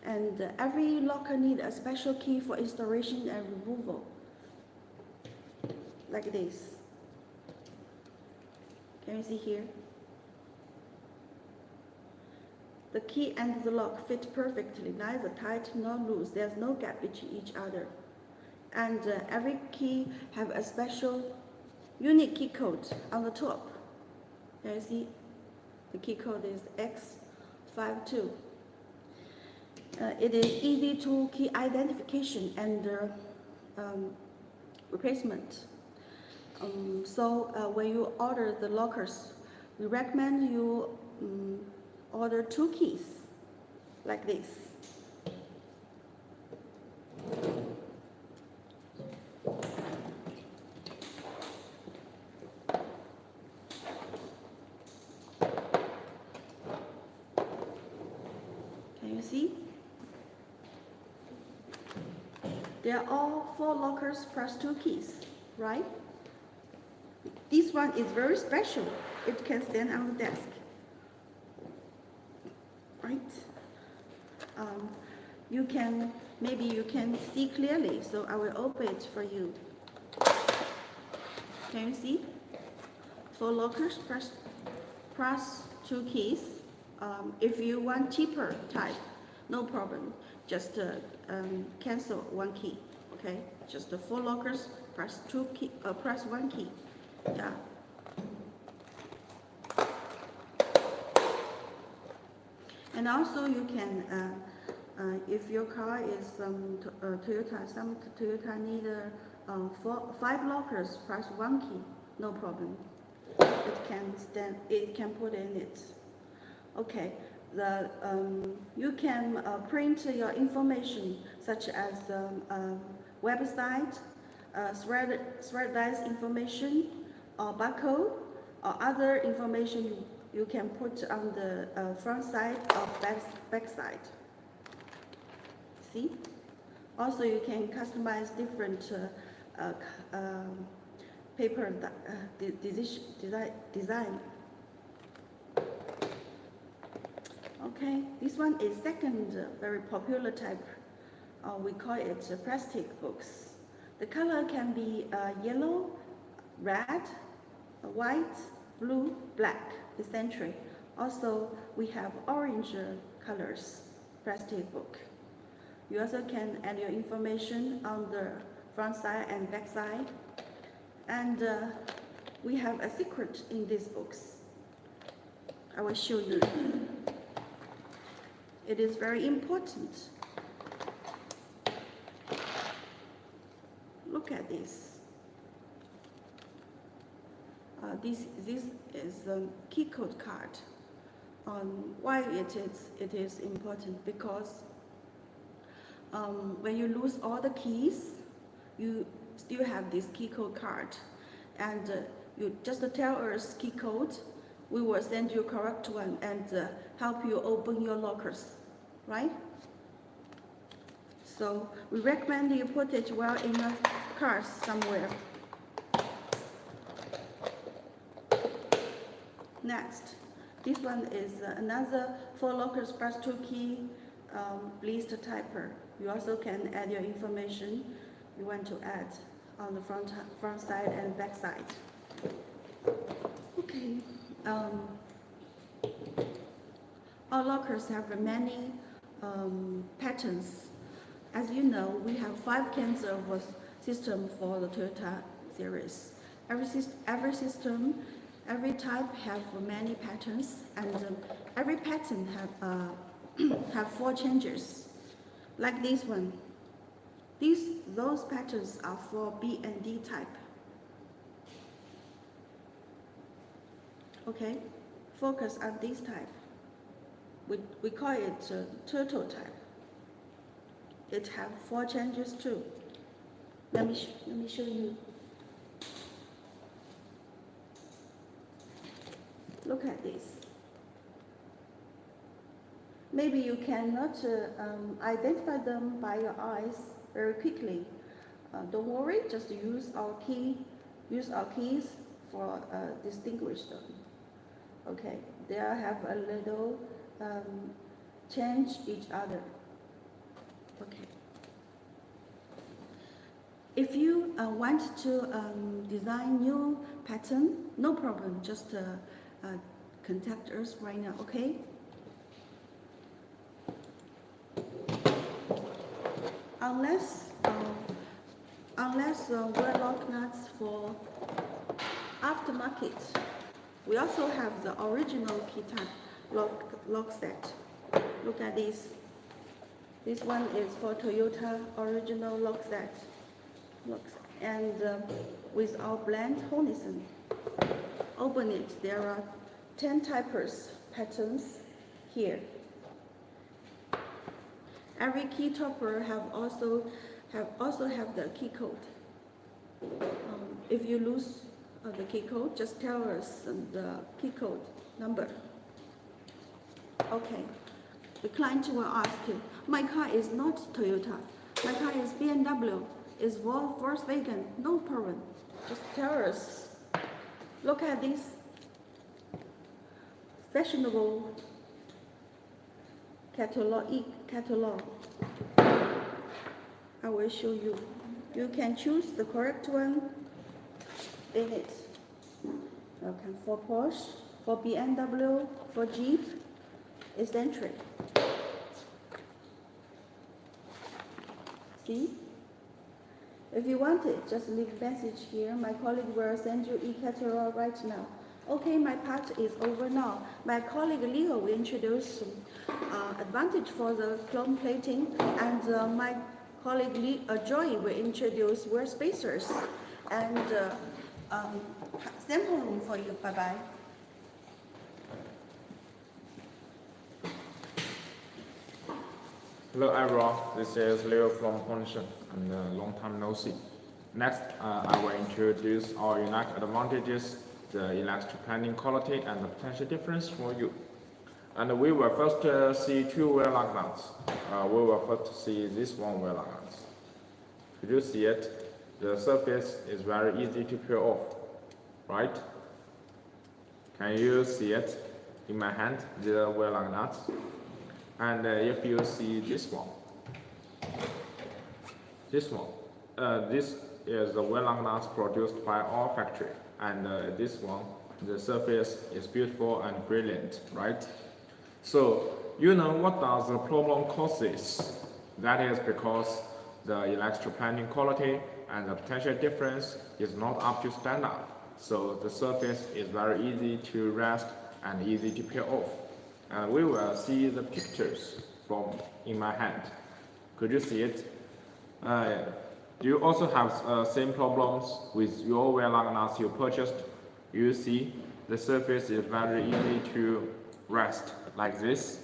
And every locker needs a special key for installation and removal. Like this. Can you see here? The key and the lock fit perfectly, neither tight nor loose. There's no gap between each other. And every key have a special unique key code on the top. Can you see? The key code is X52. It is easy to key identification and replacement. So when you order the lockers, we recommend you order 2 keys, like this. Can you see? They are all 4 lockers plus 2 keys, right? This one is very special. It can stand on the desk, right? Maybe you can see clearly, so I will open it for you. Can you see? 4 lockers plus 2 keys. If you want cheaper type, no problem. Just cancel 1 key. Okay, just the 4 lockers plus 1 key. Yeah. And also you can, if your car is Toyota, some Toyota need 5 lockers plus 1 key, no problem. It can put in it. Okay. You can print your information such as website, thread dice information, or barcode, or other information you can put on the front side or back side. See? Also, you can customize different paper design. Okay, this one is second very popular type. We call it plastic books. The color can be yellow, red, white, blue, black, etc. Also, we have orange colors plastic book. You also can add your information on the front side and back side. And we have a secret in these books. I will show you. It is very important. Look at this. This is a key code card. Why it is important? Because when you lose all the keys, you still have this key code card, and you just tell us key code. We will send you correct one and help you open your lockers, right? So we recommend you put it well in a car somewhere. Next, this one is another 4 lockers plus 2 key list typer. You also can add your information you want to add on the front side and back side. Okay. Our lockers have many patterns. As you know, we have 5 kinds of system for the Toyota series. Every system, every type have many patterns, and every pattern have 4 changes. Like this one. Those patterns are for B and D type. Okay, focus on this type. We call it turtle type. It have 4 changes too. Let me show you. Look at this. Maybe you cannot identify them by your eyes very quickly. Don't worry, just use our keys for distinguish them. Okay, they have a little change each other. Okay. If you want to design new pattern, no problem. Just contact us right now. Okay. Unless wear lock nuts for aftermarket, we also have the original key type lock set. Look at this. This one is for Toyota original lock set. And with our brand Honison. Open it. There are 10 types patterns here. Every key topper also have the key code. If you lose the key code, just tell us the key code number. Okay. The client will ask you, my car is not Toyota. My car is BMW. Is Volkswagen? No problem. Just tell us. Look at this fashionable catalog. I will show you. You can choose the correct one in it. Okay, for Porsche, for BMW, for Jeep, eccentric. See? If you want it, just leave a message here. My colleague will send you e-catalog right now. Okay, my part is over now. My colleague Leo will introduce advantage for the chrome plating, and my colleague Joy will introduce wear spacers and sampling for you. Bye-bye. Hello everyone, this is Leo from Honison, and long time no see. Next, I will introduce our unique advantages, the electroplating quality and the potential difference for you. And we will first see two wear lock nuts. We will first see this one wear lock nuts. Could you see it? The surface is very easy to peel off, right? Can you see it in my hand, the wear lock nuts? And if you see this one, this is the wear lock nuts produced by our factory, and this one, the surface is beautiful and brilliant, right? So you know what does the problem causes? That is because the electroplating quality and the potential difference is not up to standard. So the surface is very easy to rest and easy to peel off. And we will see the pictures from in my hand. Could you see it? Do you also have same problems with your wear lock nuts you purchased? You see the surface is very easy to rest like this.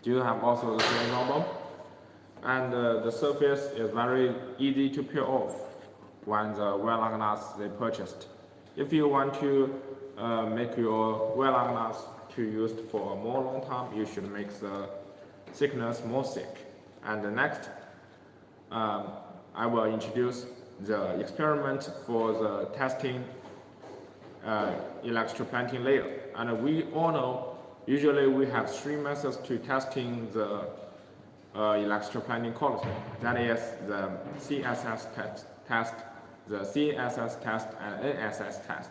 Do you have also the same problem? And the surface is very easy to peel off when the wear lock nuts they purchased. If you want to make your wear lock nuts to use for a more long time, you should make the thickness more thick. And the next, I will introduce the experiment for the testing electroplating layer. And we all know, usually we have three methods to testing the electroplating quality. That is the CSS test, the CSS test, and NSS test.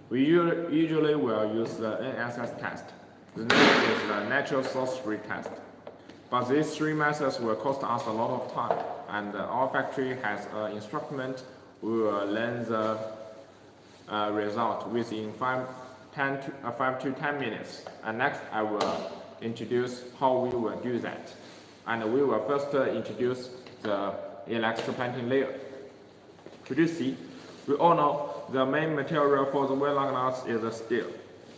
We usually will use the NSS test. The name is the natural source retest. But these three methods will cost us a lot of time, and our factory has an instrument. We will learn the result within 5 to 10 minutes. And next, I will introduce how we will do that. And we will first introduce the electroplating layer. Could you see? We all know the main material for the wear lock nuts is the steel,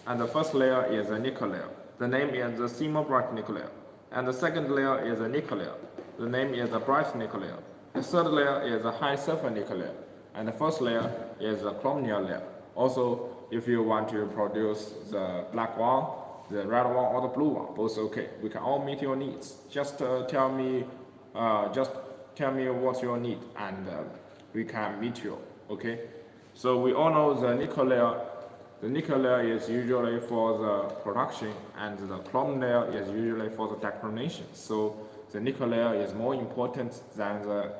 and the first layer is a nickel layer. The name is the semi-bright nickel layer. And the second layer is a nickel layer. The name is a bright nickel layer. The third layer is a high sulfur nickel layer. And the fourth layer is a chromium layer. Also, if you want to produce the black one, the red one, or the blue one, both okay. We can all meet your needs. Just tell me what's your need, and we can meet you. Okay. So we all know the nickel layer. The nickel layer is usually for the production, and the chromium layer is usually for the declination. So the nickel layer is more important than the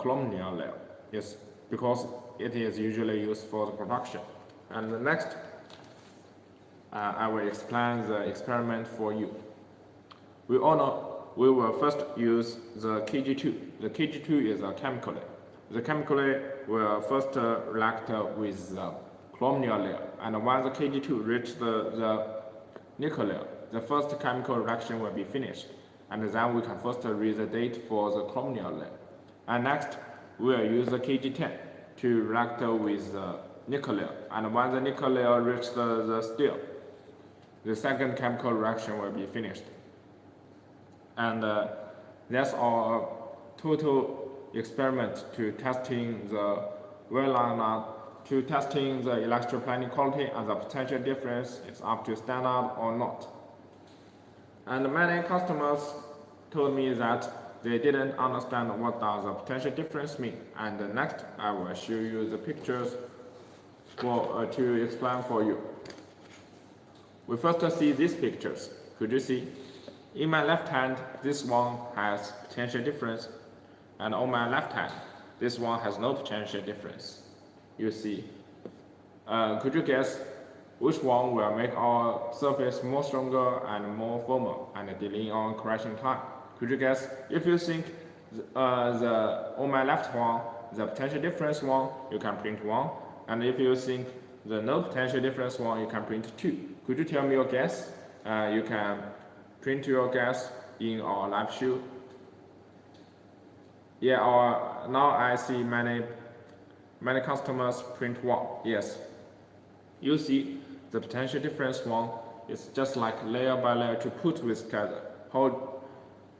chromium layer. Yes, because it is usually used for the production. And the next, I will explain the experiment for you. We all know we will first use the Kg2. The Kg2 is a chemical layer. The chemical layer will first react with the chromium layer, and when the Kg2 reaches the nickel layer, the first chemical reaction will be finished, and then we can first read the date for the chromium layer. And next, we will use the Kg10 to react with the nickel layer, and when the nickel layer reaches the steel, the second chemical reaction will be finished. And that's our total experiment to testing the electroplating quality and the potential difference is up to standard or not. And many customers told me that they didn't understand what does the potential difference mean. And next, I will show you the pictures to explain for you. We first see these pictures. Could you see? In my left hand, this one has potential difference, and on my left hand, this one has no potential difference. You see. Could you guess which one will make our surface more stronger and more firmer and delay on correction time? Could you guess? If you think on my left one, the potential difference one, you can print 1, and if you think the no potential difference one, you can print 2. Could you tell me your guess? You can print your guess in our live show. Yeah, now I see many customers print 1. Yes. You see, the potential difference one is just like layer by layer to put with together. How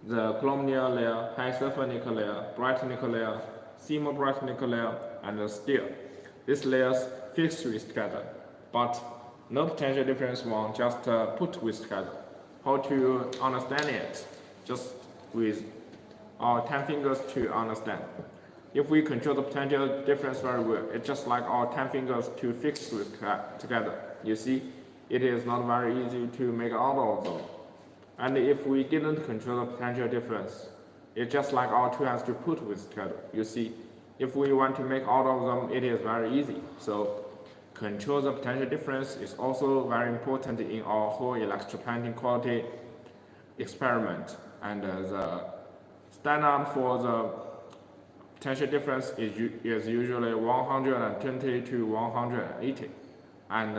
the chromium layer, high sulfur nickel layer, bright nickel layer, semi bright nickel layer, and the steel. These layers fixed with together, but no potential difference one just put with together. How to understand it? Just with our 10 fingers to understand. If we control the potential difference very well, it's just like our 10 fingers to fix with together. You see, it is not very easy to make out of them. And if we didn't control the potential difference, it's just like our 2 hands to put with together. You see, if we want to make out of them, it is very easy. So control the potential difference is also very important in our whole electroplating quality experiment. And the standard for the potential difference is usually 120 to 180. And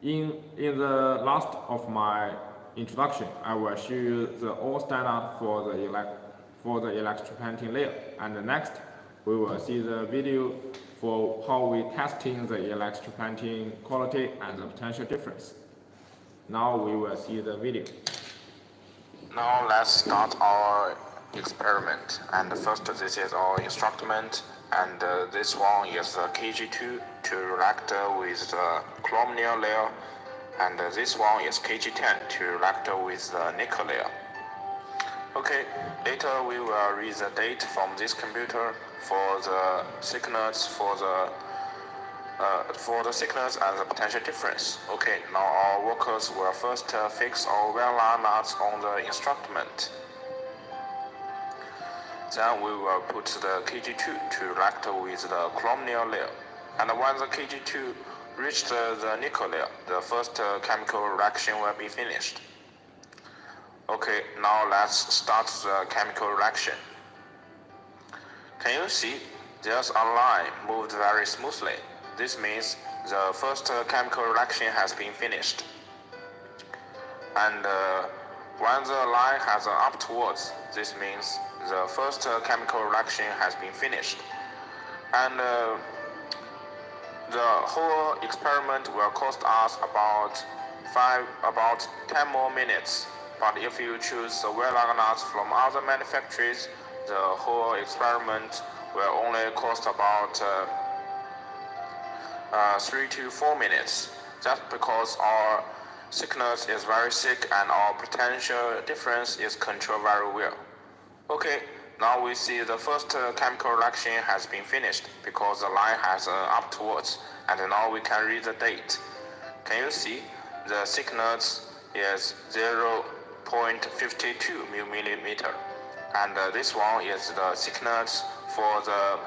in the last of my introduction, I will show you the all standard for the electroplating layer. And next, we will see the video for how we testing the electroplating quality and the potential difference. Now we will see the video. Now let's start our experiment. And first, this is our instrument, and this one is the Kg2 to react with the chromium layer, and this one is Kg10 to react with the nickel layer. Okay, later we will read the date from this computer for the thickness, for the thickness and the potential difference. Okay, now our workers will first fix our well-lined nuts on the instrument. Then we will put the Kg2 to react with the chromium layer. And when the Kg2 reaches the nickel layer, the first chemical reaction will be finished. Okay, now let's start the chemical reaction. Can you see? There's a line moved very smoothly. This means the first chemical reaction has been finished. And when the line has an upwards, this means the first chemical reaction has been finished. And the whole experiment will cost us about 10 more minutes. But if you choose the well-lined nuts from other manufacturers, the whole experiment will only cost about 3 to 4 minutes. That's because our thickness is very thick and our potential difference is controlled very well. Okay, now we see the first chemical reaction has been finished because the line has upwards, and now we can read the date. Can you see the thickness is 0.52 millimeter, and this one is the thickness for the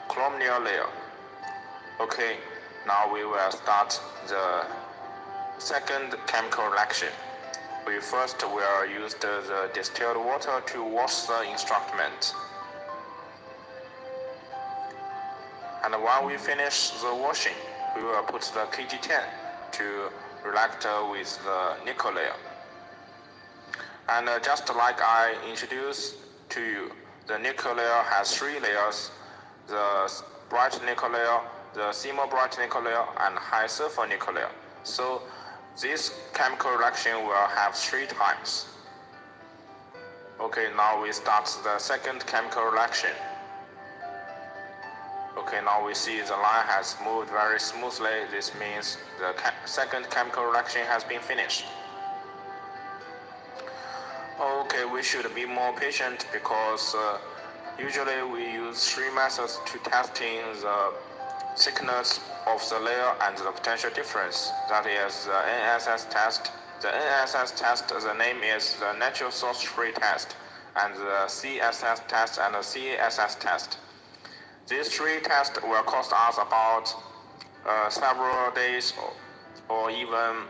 columnar layer. Okay, now we will start the second chemical reaction. We first will use the distilled water to wash the instrument. And when we finish the washing, we will put the KG10 to react with the nickel layer. And just like I introduced to you, the nickel layer has 3 layers: the bright nickel layer, the semi-bright nickel layer, and high sulfur nickel layer. So this chemical reaction will have 3 times. Okay, now we start the second chemical reaction. Okay, now we see the line has moved very smoothly. This means the second chemical reaction has been finished. Okay, we should be more patient because usually we use 3 methods to testing the thickness of the layer and the potential difference. That is the NSS test. The NSS test, the name is the natural source free test, and the CSS test and the CASS test. These 3 tests will cost us about several days or even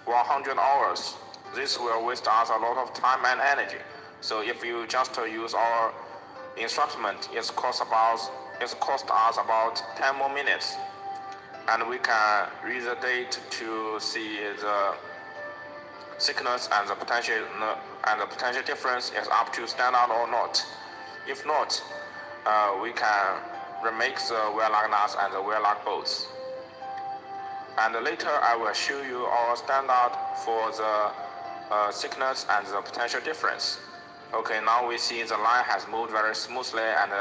100 hours. This will waste us a lot of time and energy. So if you just use our instrument, it costs us about 10 more minutes, and we can read the date to see the thickness and the potential difference is up to standard or not. If not, we can remake the wear-lock nuts and the wear-lock bolts. And later I will show you our standard for the thickness and the potential difference. Okay, now we see the line has moved very smoothly, and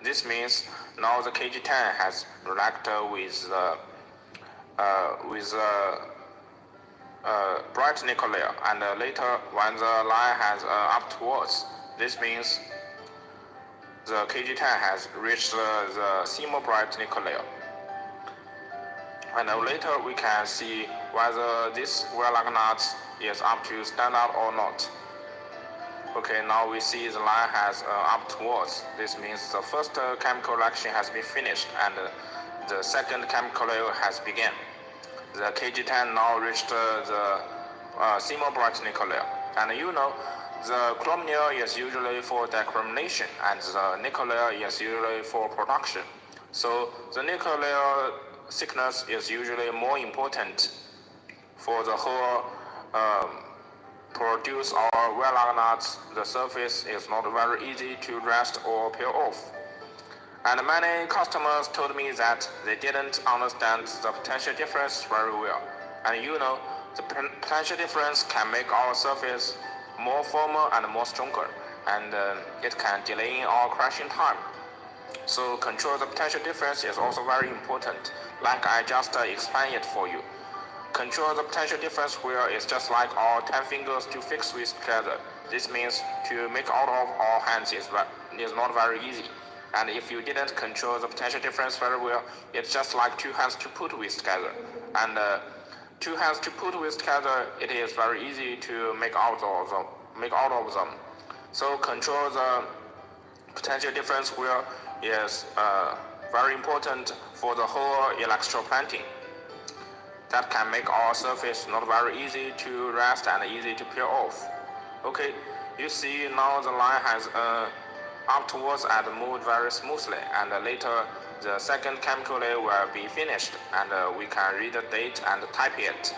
this means now the KG10 has reacted with the bright nickel layer, and later when the line has upwards, this means the KG10 has reached the semi-bright nickel layer. And later we can see whether this wear-lock nut is up to standard or not. Okay, now we see the line has upwards. This means the first chemical reaction has been finished and the second chemical layer has begun. The KG10 now reached the semi-bright nickel layer. And you know, the chrome layer is usually for decrimination and the nickel layer is usually for production. So the nickel layer thickness is usually more important for the whole produce our wear-lock nuts. The surface is not very easy to rest or peel off. And many customers told me that they didn't understand the potential difference very well. And you know, the potential difference can make our surface more firmer and more stronger, and it can delay our crashing time. So control the potential difference is also very important, like I just explained it for you. Control the potential difference where it's just like our 10 fingers to fix with together. This means to make out of our hands is not very easy. And if you didn't control the potential difference very well, it's just like 2 hands to put with together. And 2 hands to put with together, it is very easy to make out of them. So control the potential difference where is very important for the whole electroplating. That can make our surface not very easy to rest and easy to peel off. Okay, you see now the line has upwards and moved very smoothly, and later the second chemical layer will be finished, and we can read the date and type it,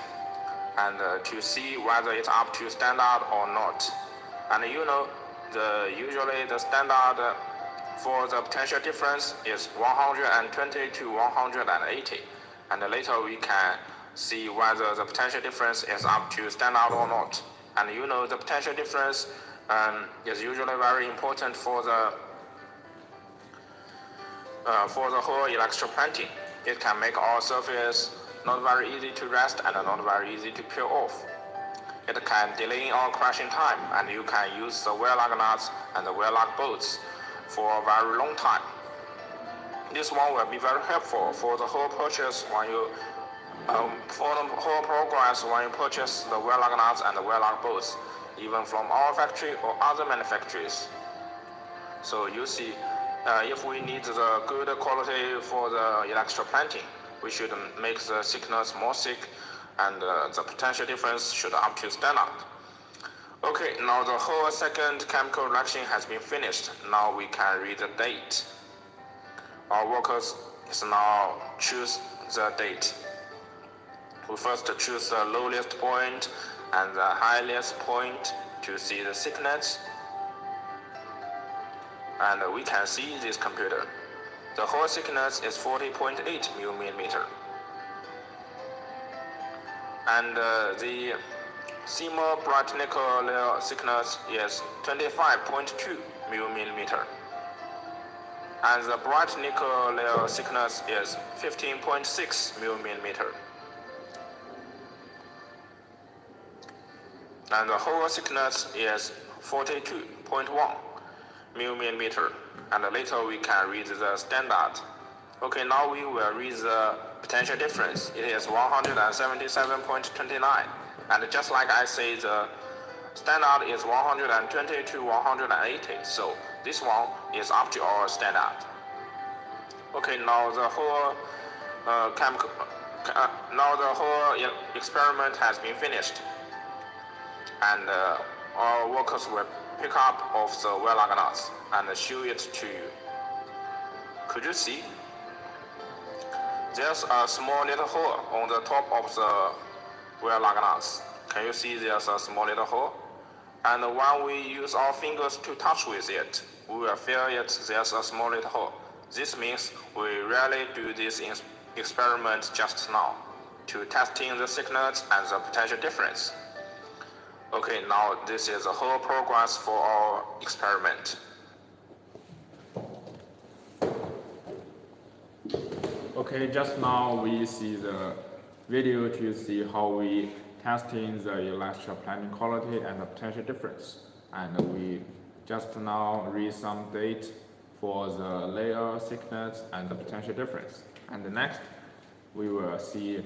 and to see whether it's up to standard or not. And you know, usually the standard for the potential difference is 120 to 180, and later we can see whether the potential difference is up to standard or not. And you know, the potential difference is usually very important for the whole electroplating. it can make our surface not very easy to rest and not very easy to peel off. It can delay our crushing time, and you can use the wear-lock nuts and the wear-lock bolts for a very long time. This one will be very helpful for the whole purchase when you for the whole progress when you purchase the wear-lock nuts and the wear-lock bolts, even from our factory or other manufacturers. So you see, if we need the good quality for the electroplanting, we should make the thickness more thick, and the potential difference should up to standard. Okay, now the whole second chemical reaction has been finished. Now we can read the date. Our workers is now choose the date. We first choose the lowest point and the highest point to see the thickness. And we can see this computer. The whole thickness is 40.8 millimeter. And the CMOS bright nickel layer thickness is 25.2 millimeter. And the bright nickel layer thickness is 15.6 millimeter. And the whole thickness is 42.1 millimeter. And later we can read the standard. Okay, now we will read the potential difference. It is 177.29. And just like I say, the standard is 120 to 180. So this one is up to our standard. Okay, now the whole experiment has been finished, and our workers will pick up of the wear-lock nuts and show it to you. Could you see? There's a small little hole on the top of the wear-lock nuts. Can you see there's a small little hole? And when we use our fingers to touch with it, we will feel it there's a small little hole. This means we really do this experiment just now to testing the thickness and the potential difference. Okay, now this is the whole progress for our experiment. Okay, just now we see the video to see how we testing the electroplanting quality and the potential difference. And we just now read some date for the layer thickness and the potential difference. And next, we will see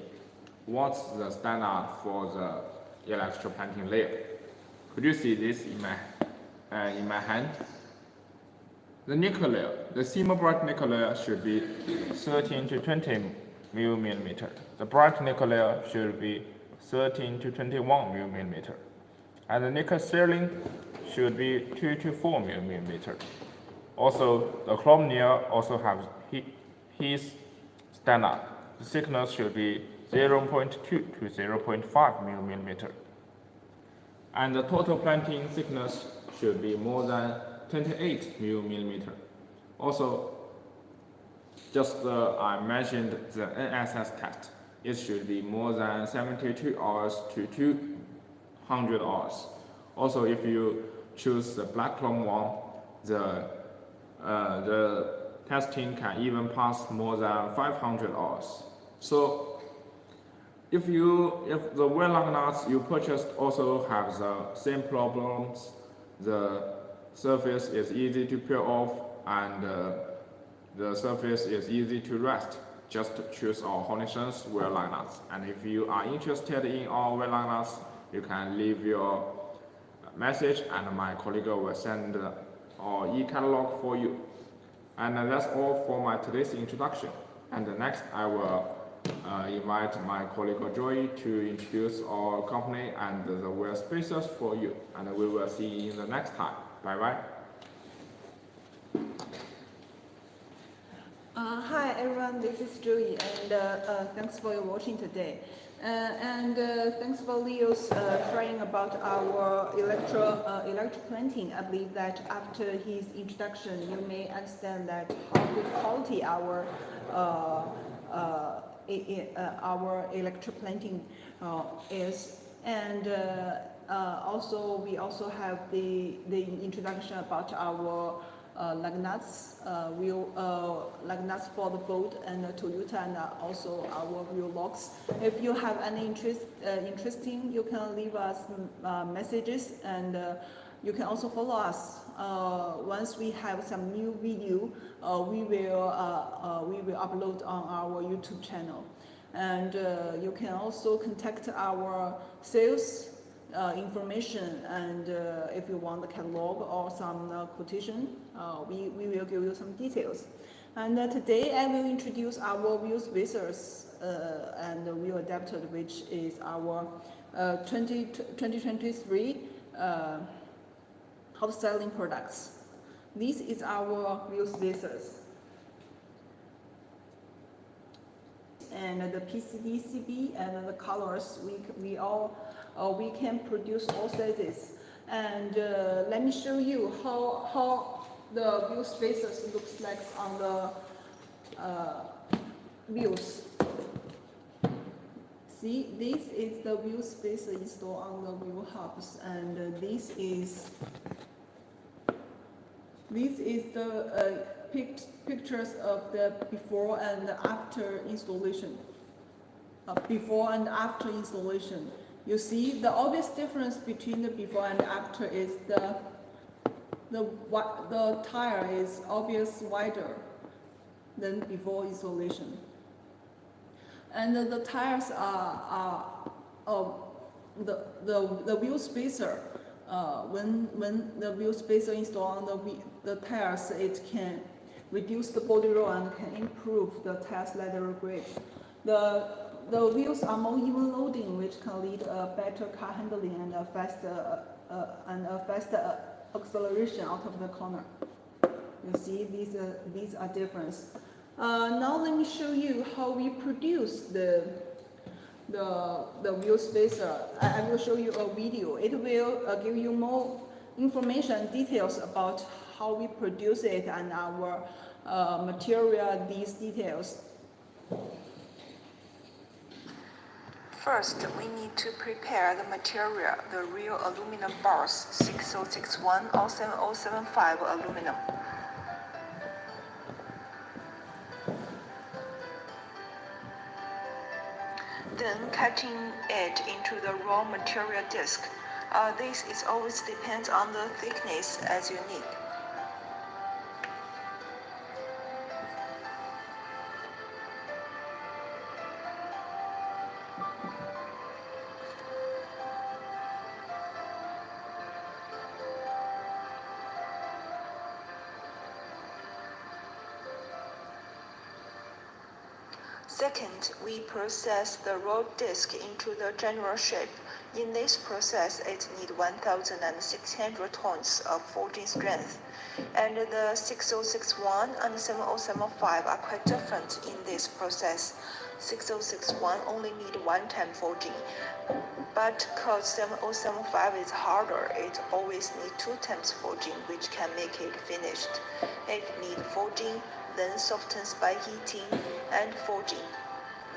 what's the standard for the electroplanting layer. Could you see this in my hand? The nickel layer, the CMOS bright nickel layer should be 13 to 20 millimeter. The bright nickel layer should be 13 to 21 millimeter. And the nickel sealing should be 2 to 4 millimeter. Also, the chrome layer also has his standard. The thickness should be 0.2 to 0.5 millimeter. And the total planting thickness should be more than 28 millimeter. Also, just I mentioned the NSS test. It should be more than 72 hours to 200 hours. Also, if you choose the black chrome one, the testing can even pass more than 500 hours. So, if the wear-lock nuts you purchased also have the same problems, the surface is easy to peel off and the surface is easy to rest, just choose our Honeyson's wear-lock nuts. And if you are interested in our wear-lock nuts, you can leave your message and my colleague will send our e-catalog for you. And that's all for my today's introduction. And next I will invite my colleague Joy to introduce our company and the wear spaces for you. And we will see you in the next time. Bye bye. Hi everyone, this is Joey, and thanks for your watching today. Thanks for Leo's sharing about our electroplanting. I believe that after his introduction, you may understand that how good quality our electroplanting is. And also we also have the introduction about our Lagna's Lagna's Ford Fold and Toyota, and also our real logs. If you have any interesting, you can leave us messages, and you can also follow us. Once we have some new video, we will upload on our YouTube channel, and you can also contact our sales information, and if you want the catalog or some quotation, we will give you some details. And today I will introduce our wheel spacers and wheel adapter, which is our 2023 hot selling products. This is our wheel spacers. And the PCB and the colors, we can produce all sizes. And let me show you how the wheel spacers looks like on the wheels. See, this is the wheel spacer installed on the wheel hubs, and this is the pictures of the before and after installation. Before and after installation, you see the obvious difference between the before and after is the tire is obviously wider than before installation, and the tires are the wheel spacer. When the wheel spacer installed on the tires, it can reduce the body roll and can improve the tire's lateral grip. The wheels are more even loading, which can lead a better car handling and a faster acceleration out of the corner. You see, these are difference. Now let me show you how we produce the wheel spacer. I will show you a video. It will give you more information, details about how we produce it and our material, these details. First, we need to prepare the material, the real aluminum bars, 6061 or 7075 aluminum. Then cutting it into the raw material disc. This is always depends on the thickness as you need. Second, we process the raw disc into the general shape. In this process, it needs 1,600 tons of forging strength. And the 6061 and 7075 are quite different in this process. 6061 only need one time forging, but because 7075 is harder, it always needs two times forging, which can make it finished. It needs forging, then softens by heating and forging.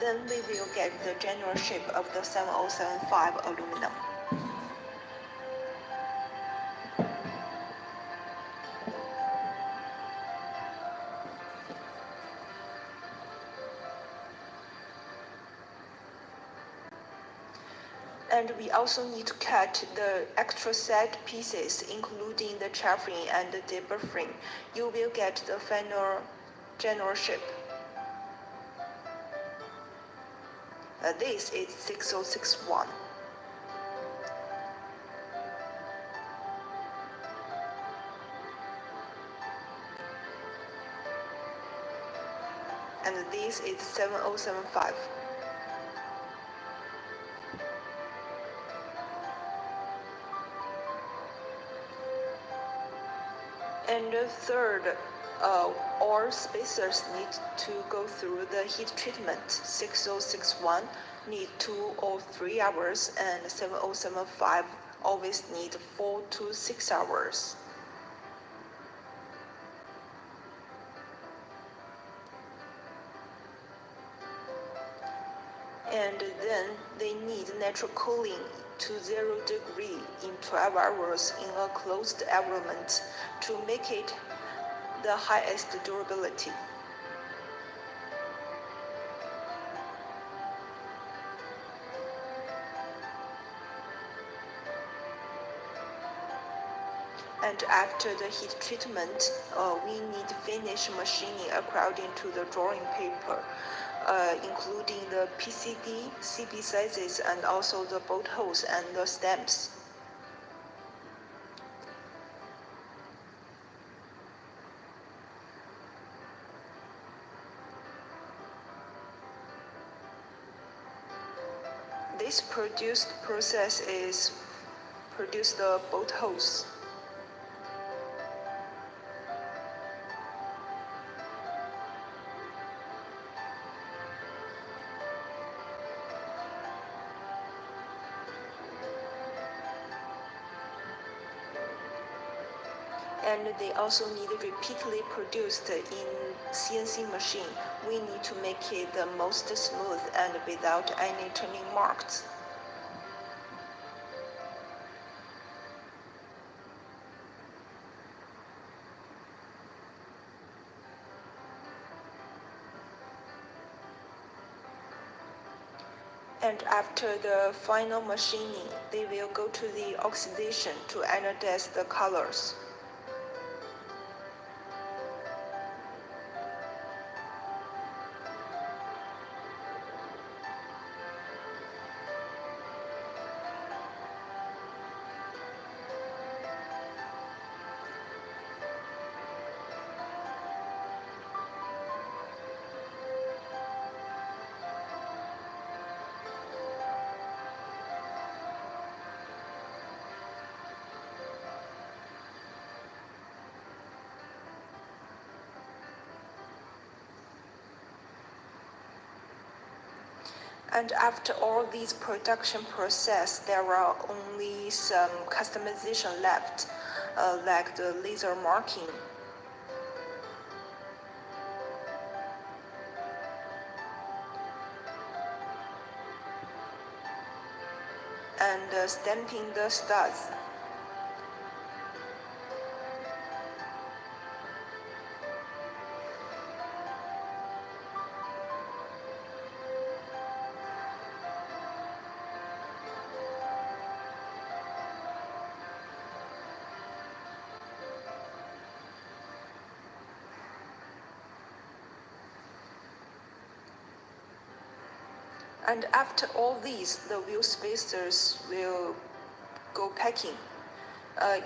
Then we will get the general shape of the 7075 aluminum. And we also need to cut the extra set pieces, including the chamfering and the deburring. You will get the final general shape. This is 6061. And this is 7075. And the third, all spacers need to go through the heat treatment. 6061 need 2 or 3 hours, and 7075 always need 4 to 6 hours. And then they need natural cooling to 0 degree in 12 hours in a closed environment to make it the highest durability. And after the heat treatment, we need finish machining according to the drawing paper, including the PCD, CB sizes, and also the bolt holes and the stamps. This produced process is produce the bolt holes. And they also need repeatedly produced in CNC machine. We need to make it the most smooth and without any turning marks. And after the final machining, they will go to the oxidation to anodize the colors. And after all these production process, there are only some customization left, like the laser marking. And stamping the studs. And after all these, the wheel spacers will go packing.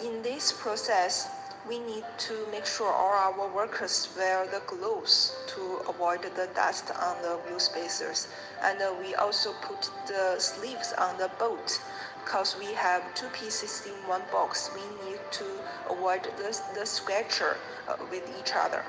In this process, we need to make sure all our workers wear the gloves to avoid the dust on the wheel spacers. And we also put the sleeves on the bolt. Because we have two pieces in one box, we need to avoid the scratcher with each other.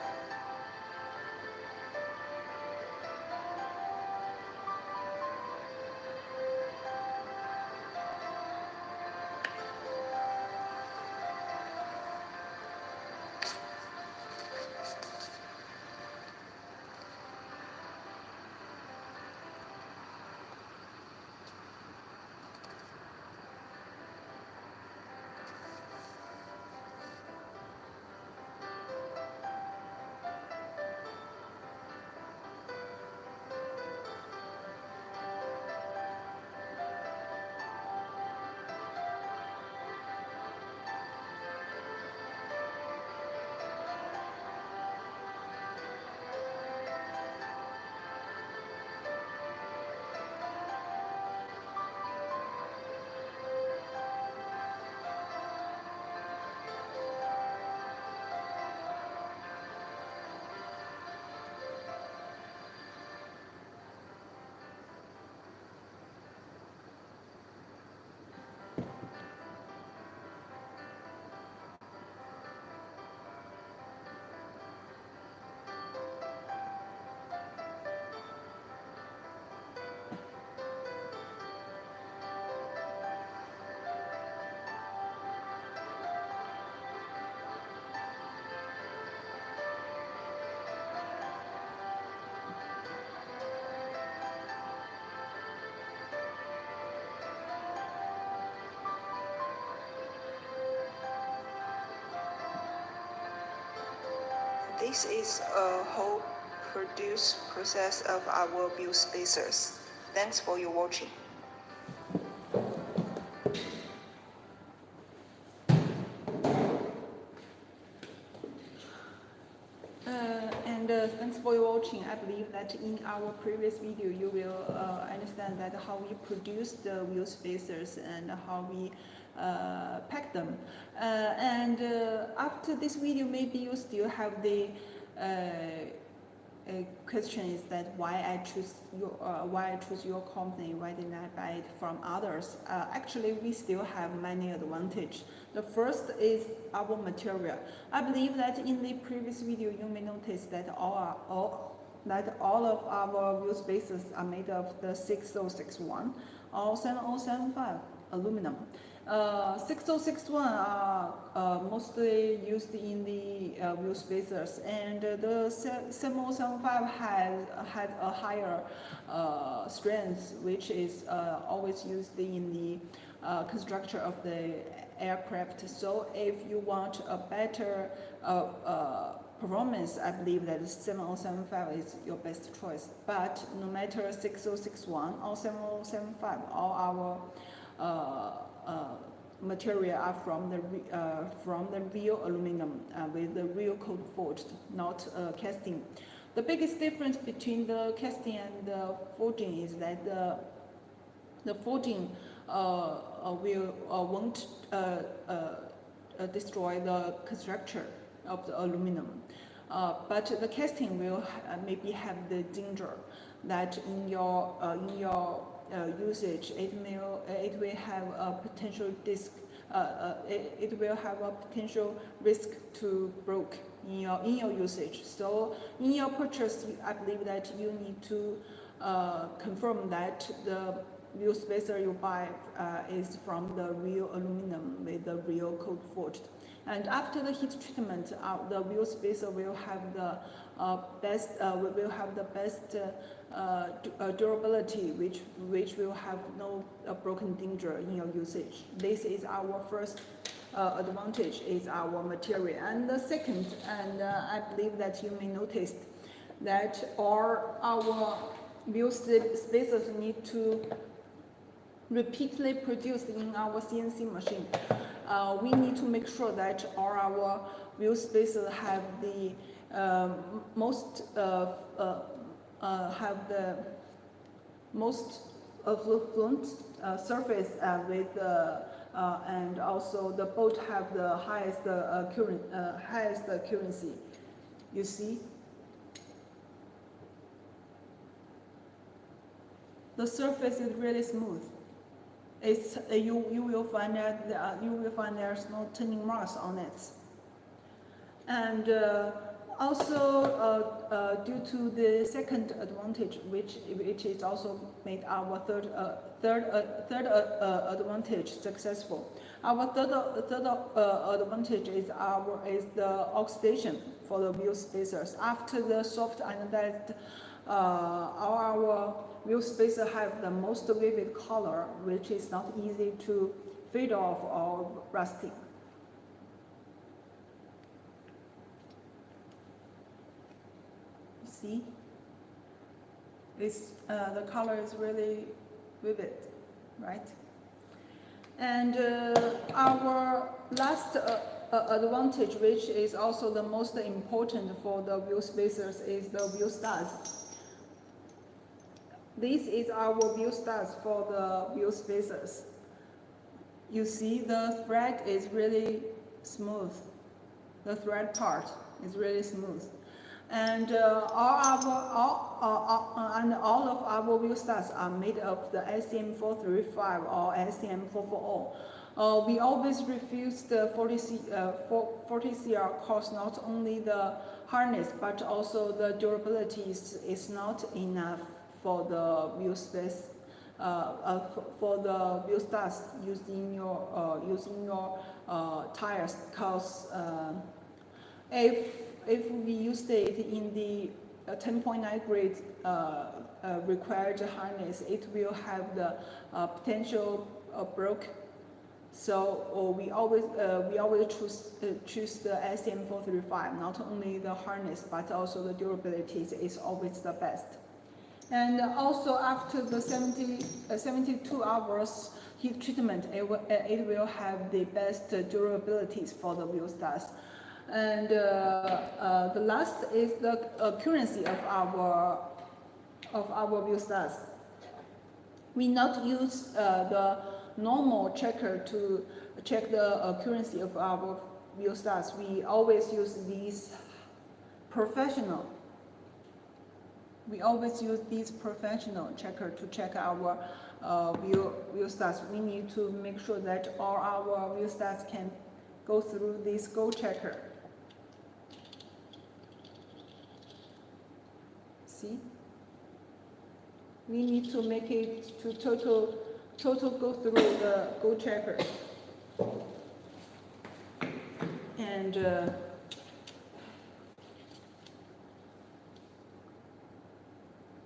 this is a whole produce process of our wheel spacers. Thanks for your watching. Thanks for your watching. I believe that in our previous video you will understand that how we produce the wheel spacers and how we pack them. After this video, maybe you still have the question is that why I choose your company, why didn't I buy it from others? Actually, we still have many advantages. The first is our material. I believe that in the previous video you may notice that all of our wheel spacers are made of the 6061 or 7075 aluminum. 6061 are mostly used in the wheel spacers, and the 7075 had a higher strength, which is always used in the construction of the aircraft. So if you want a better performance, I believe that 7075 is your best choice. But no matter 6061 or 7075, all our material are from the real aluminum with the real cold forged, not casting. The biggest difference between the casting and the forging is that the forging won't destroy the structure of the aluminum, but the casting will maybe have the danger that in your usage it will have a potential it will have a potential risk to break in your usage. So in your purchase, I believe that you need to confirm that the wheel spacer you buy is from the real aluminum with the real cold forged. And after the heat treatment, the wheel spacer will have the best durability, which will have no broken danger in your usage. This is our first advantage, is our material. And the second, and I believe that you may notice that all our wheel spacers need to repeatedly produced in our CNC machine. We need to make sure that all our wheel spacers have the most fluent surface with and also the bolt have the highest accuracy. You see, the surface is really smooth. It's you will find that there's no turning marks on it, and also due to the second advantage, which is also made our third advantage successful. Our third advantage is the oxidation for the wheel spacers. After the soft anodized, our wheel spacer have the most vivid color, which is not easy to fade off or rusting. See, the color is really vivid, right? And our last advantage, which is also the most important for the wheel spacers, is the wheel studs. This is our wheel studs for the wheel spacers. You see, the thread is really smooth. The thread part is really smooth. And all of our wheel studs are made of the SCM435 or SCM440. We always refuse the 40 CR cause not only the hardness but also the durability is not enough for the wheel space for the wheel studs used in your tires. Because if we used it in the 10.9 grade required harness, it will have the potential broke So we always choose the STM435. Not only the hardness but also the durability is always the best. And also after the 72 hours heat treatment, it will have the best durabilities for the wheel studs. And the last is the accuracy of our wheel studs. We not use the normal checker to check the accuracy of our wheel studs. We always use these professional. We always use this professional checker to check our wheel studs. We need to make sure that all our wheel studs can go through this go checker. See? We need to make it to total go through the go checker. And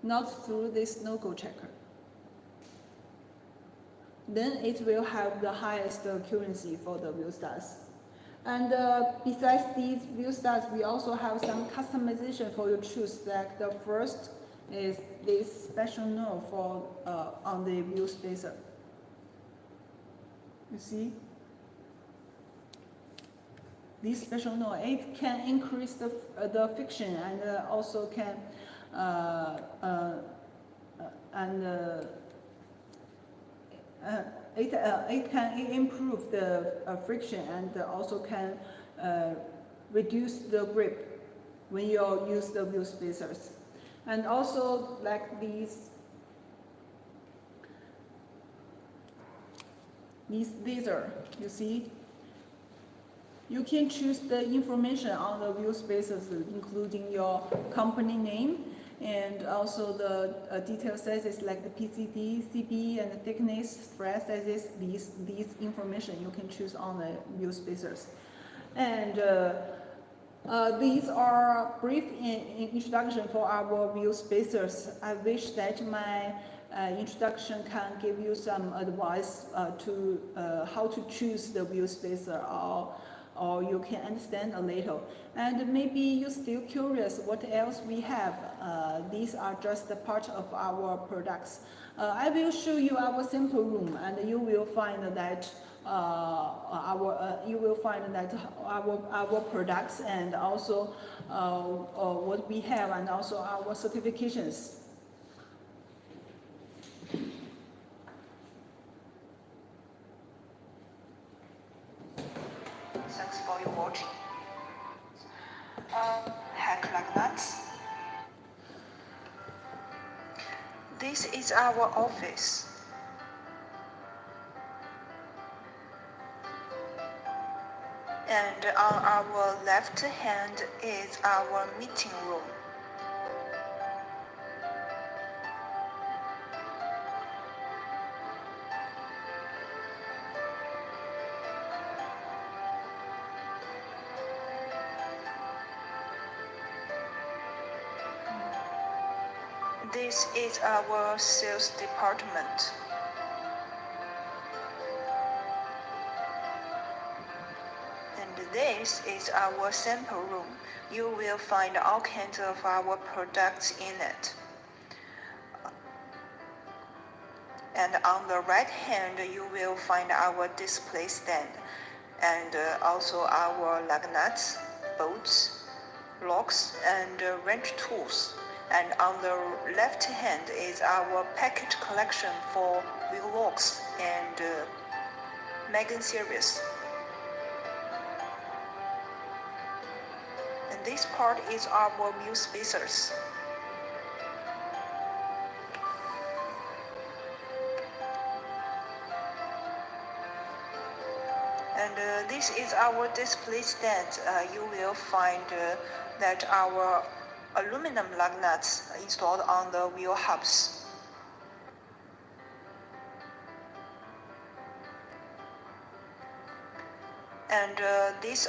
not through this no-go checker. Then it will have the highest accuracy for the wheel studs. And besides these wheel studs, we also have some customization for your shoes. Like the first is this special node for on the wheel spacer. You see? This special node, it can increase the friction and also can it can improve the friction and also can reduce the grip when you use the wheel spacers. And also like these laser, you see, you can choose the information on the wheel spacers, including your company name and also the detail sizes like the PCD, CB, and the thickness, thread sizes. These information you can choose on the wheel spacers. And these are brief introduction for our wheel spacers. I wish that my introduction can give you some advice to how to choose the wheel spacer, or you can understand a little. And maybe you're still curious what else we have. These are just a part of our products. I will show you our sample room, and you will find that our products and also what we have, and also our certifications. Thanks for your watching. Hack like nuts. This is our office. And on our left hand is our meeting room. This is our sales department. And this is our sample room. You will find all kinds of our products in it. And on the right hand, you will find our display stand, and also our lug nuts, bolts, locks, and wrench tools. And on the left hand is our package collection for wheel locks and Megan series. And this part is our wheel spacers. And this is our display stand. You will find that our aluminum lug nuts installed on the wheel hubs. And this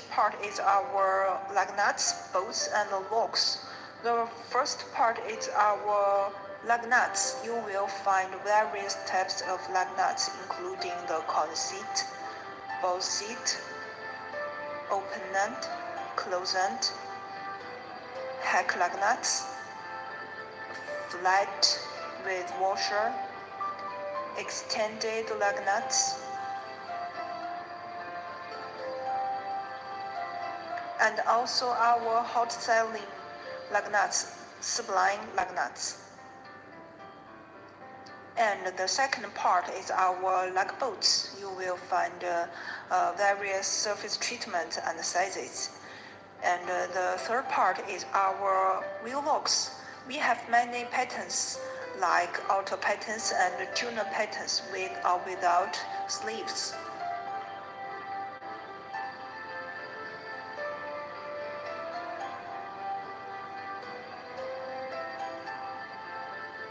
part is our lug nuts, bolts, and locks. The first part is our Lug nuts, you will find various types of lug nuts, including the corner seat, ball seat, open end, close end, hack lug nuts, flat with washer, extended lug nuts, and also our hot selling lug nuts, Sublime lug nuts. And the second part is our lug bolts. You will find various surface treatment and sizes. And the third part is our wheel locks. We have many patterns like auto patterns and tuner patterns with or without sleeves.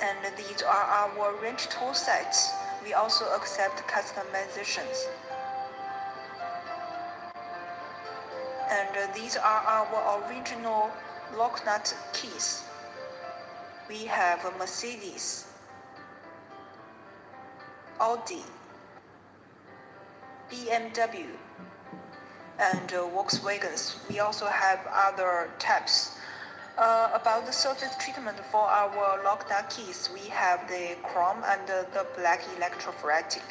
And these are our wrench tool sets. We also accept customizations. And these are our original lock nut keys. We have Mercedes, Audi, BMW, and Volkswagens. We also have other types. About the surface treatment for our lock nut keys, we have the chrome and the black electrophoretic.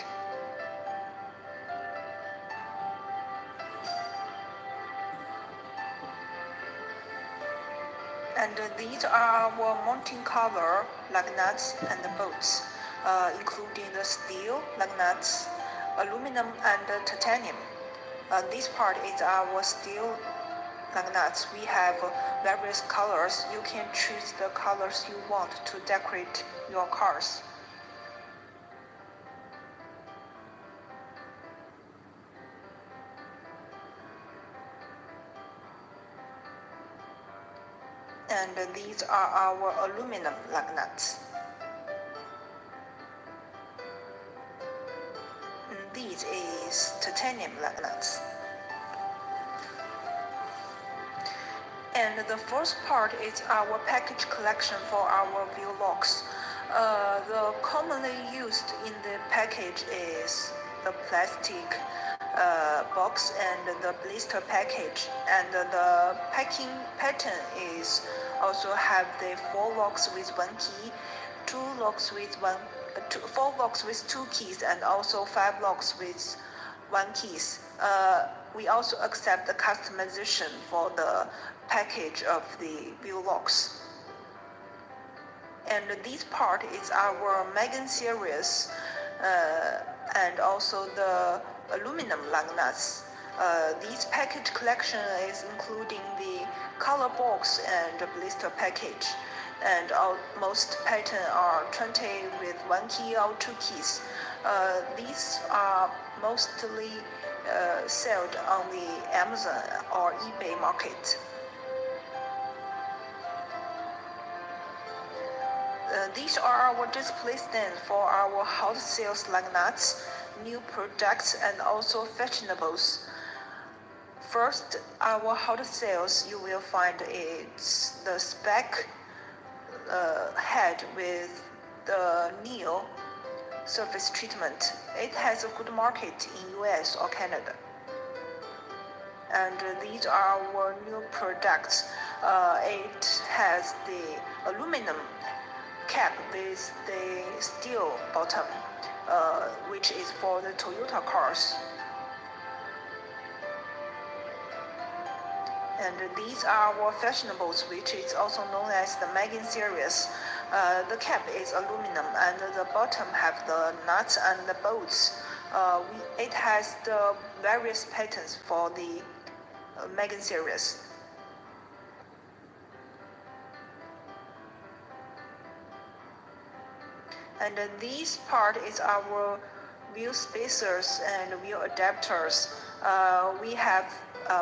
And these are our mounting cover lug nuts and bolts, including the steel lug nuts, aluminum and titanium. This part is our steel lug nuts. We have various colors. You can choose the colors you want to decorate your cars. And these are our aluminum lug nuts. And these is titanium lug nuts. And the first part is our package collection for our wheel locks. The commonly used in the package is the plastic box and the blister package. And the packing pattern is also have the 4 locks with 1 key, 2 locks with 4 locks with 2 keys, and also 5 locks with 1 keys. We also accept the customization for the package of the wheel locks. And this part is our Megan series and also the aluminum lug nuts. This package collection is including the color box and blister package. And most patterns are 20 with 1 key or 2 keys. These are mostly sold on the Amazon or eBay market. These are our display stands for our hot sales lug nuts, new products, and also fashionables. First, our hot sales, you will find it's the spec head with the Neo surface treatment. It has a good market in US or Canada. And these are our new products. It has the aluminum cap with the steel bottom, which is for the Toyota cars. And these are our fashionables, which is also known as the Megan series. The cap is aluminum, and the bottom have the nuts and the bolts. It has the various patterns for the Megan series. And this part is our wheel spacers and wheel adapters. We have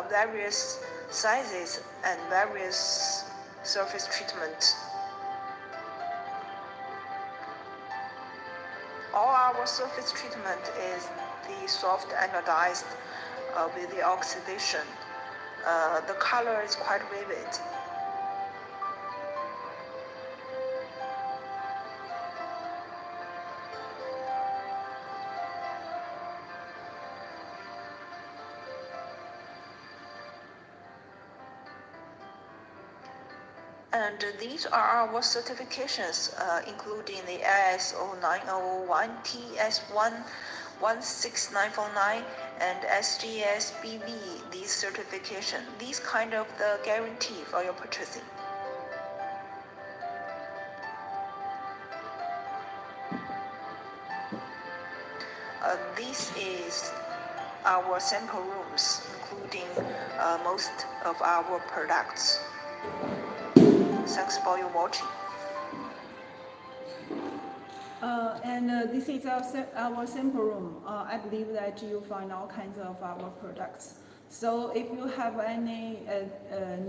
various sizes and various surface treatment. All our surface treatment is the soft anodized with the oxidation. The color is quite vivid. And these are our certifications, including the ISO 9001, TS1 16949, and SGS BV. These certification, these kind of the guarantee for your purchasing. This is our sample rooms, including most of our products. Thanks for your watching. This is our sample room. I believe that you find all kinds of our products. So if you have any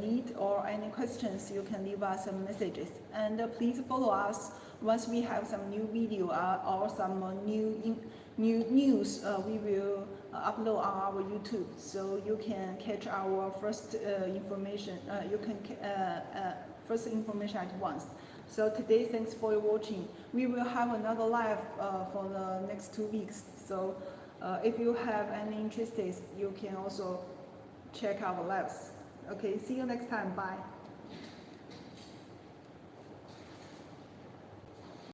need or any questions, you can leave us some messages. And please follow us once we have some new video or some new news. We will upload on our YouTube, so you can catch our first information. You can first information at once. So today, thanks for watching. We will have another live for the next 2 weeks. So if you have any interests, you can also check our lives. Okay, see you next time. Bye.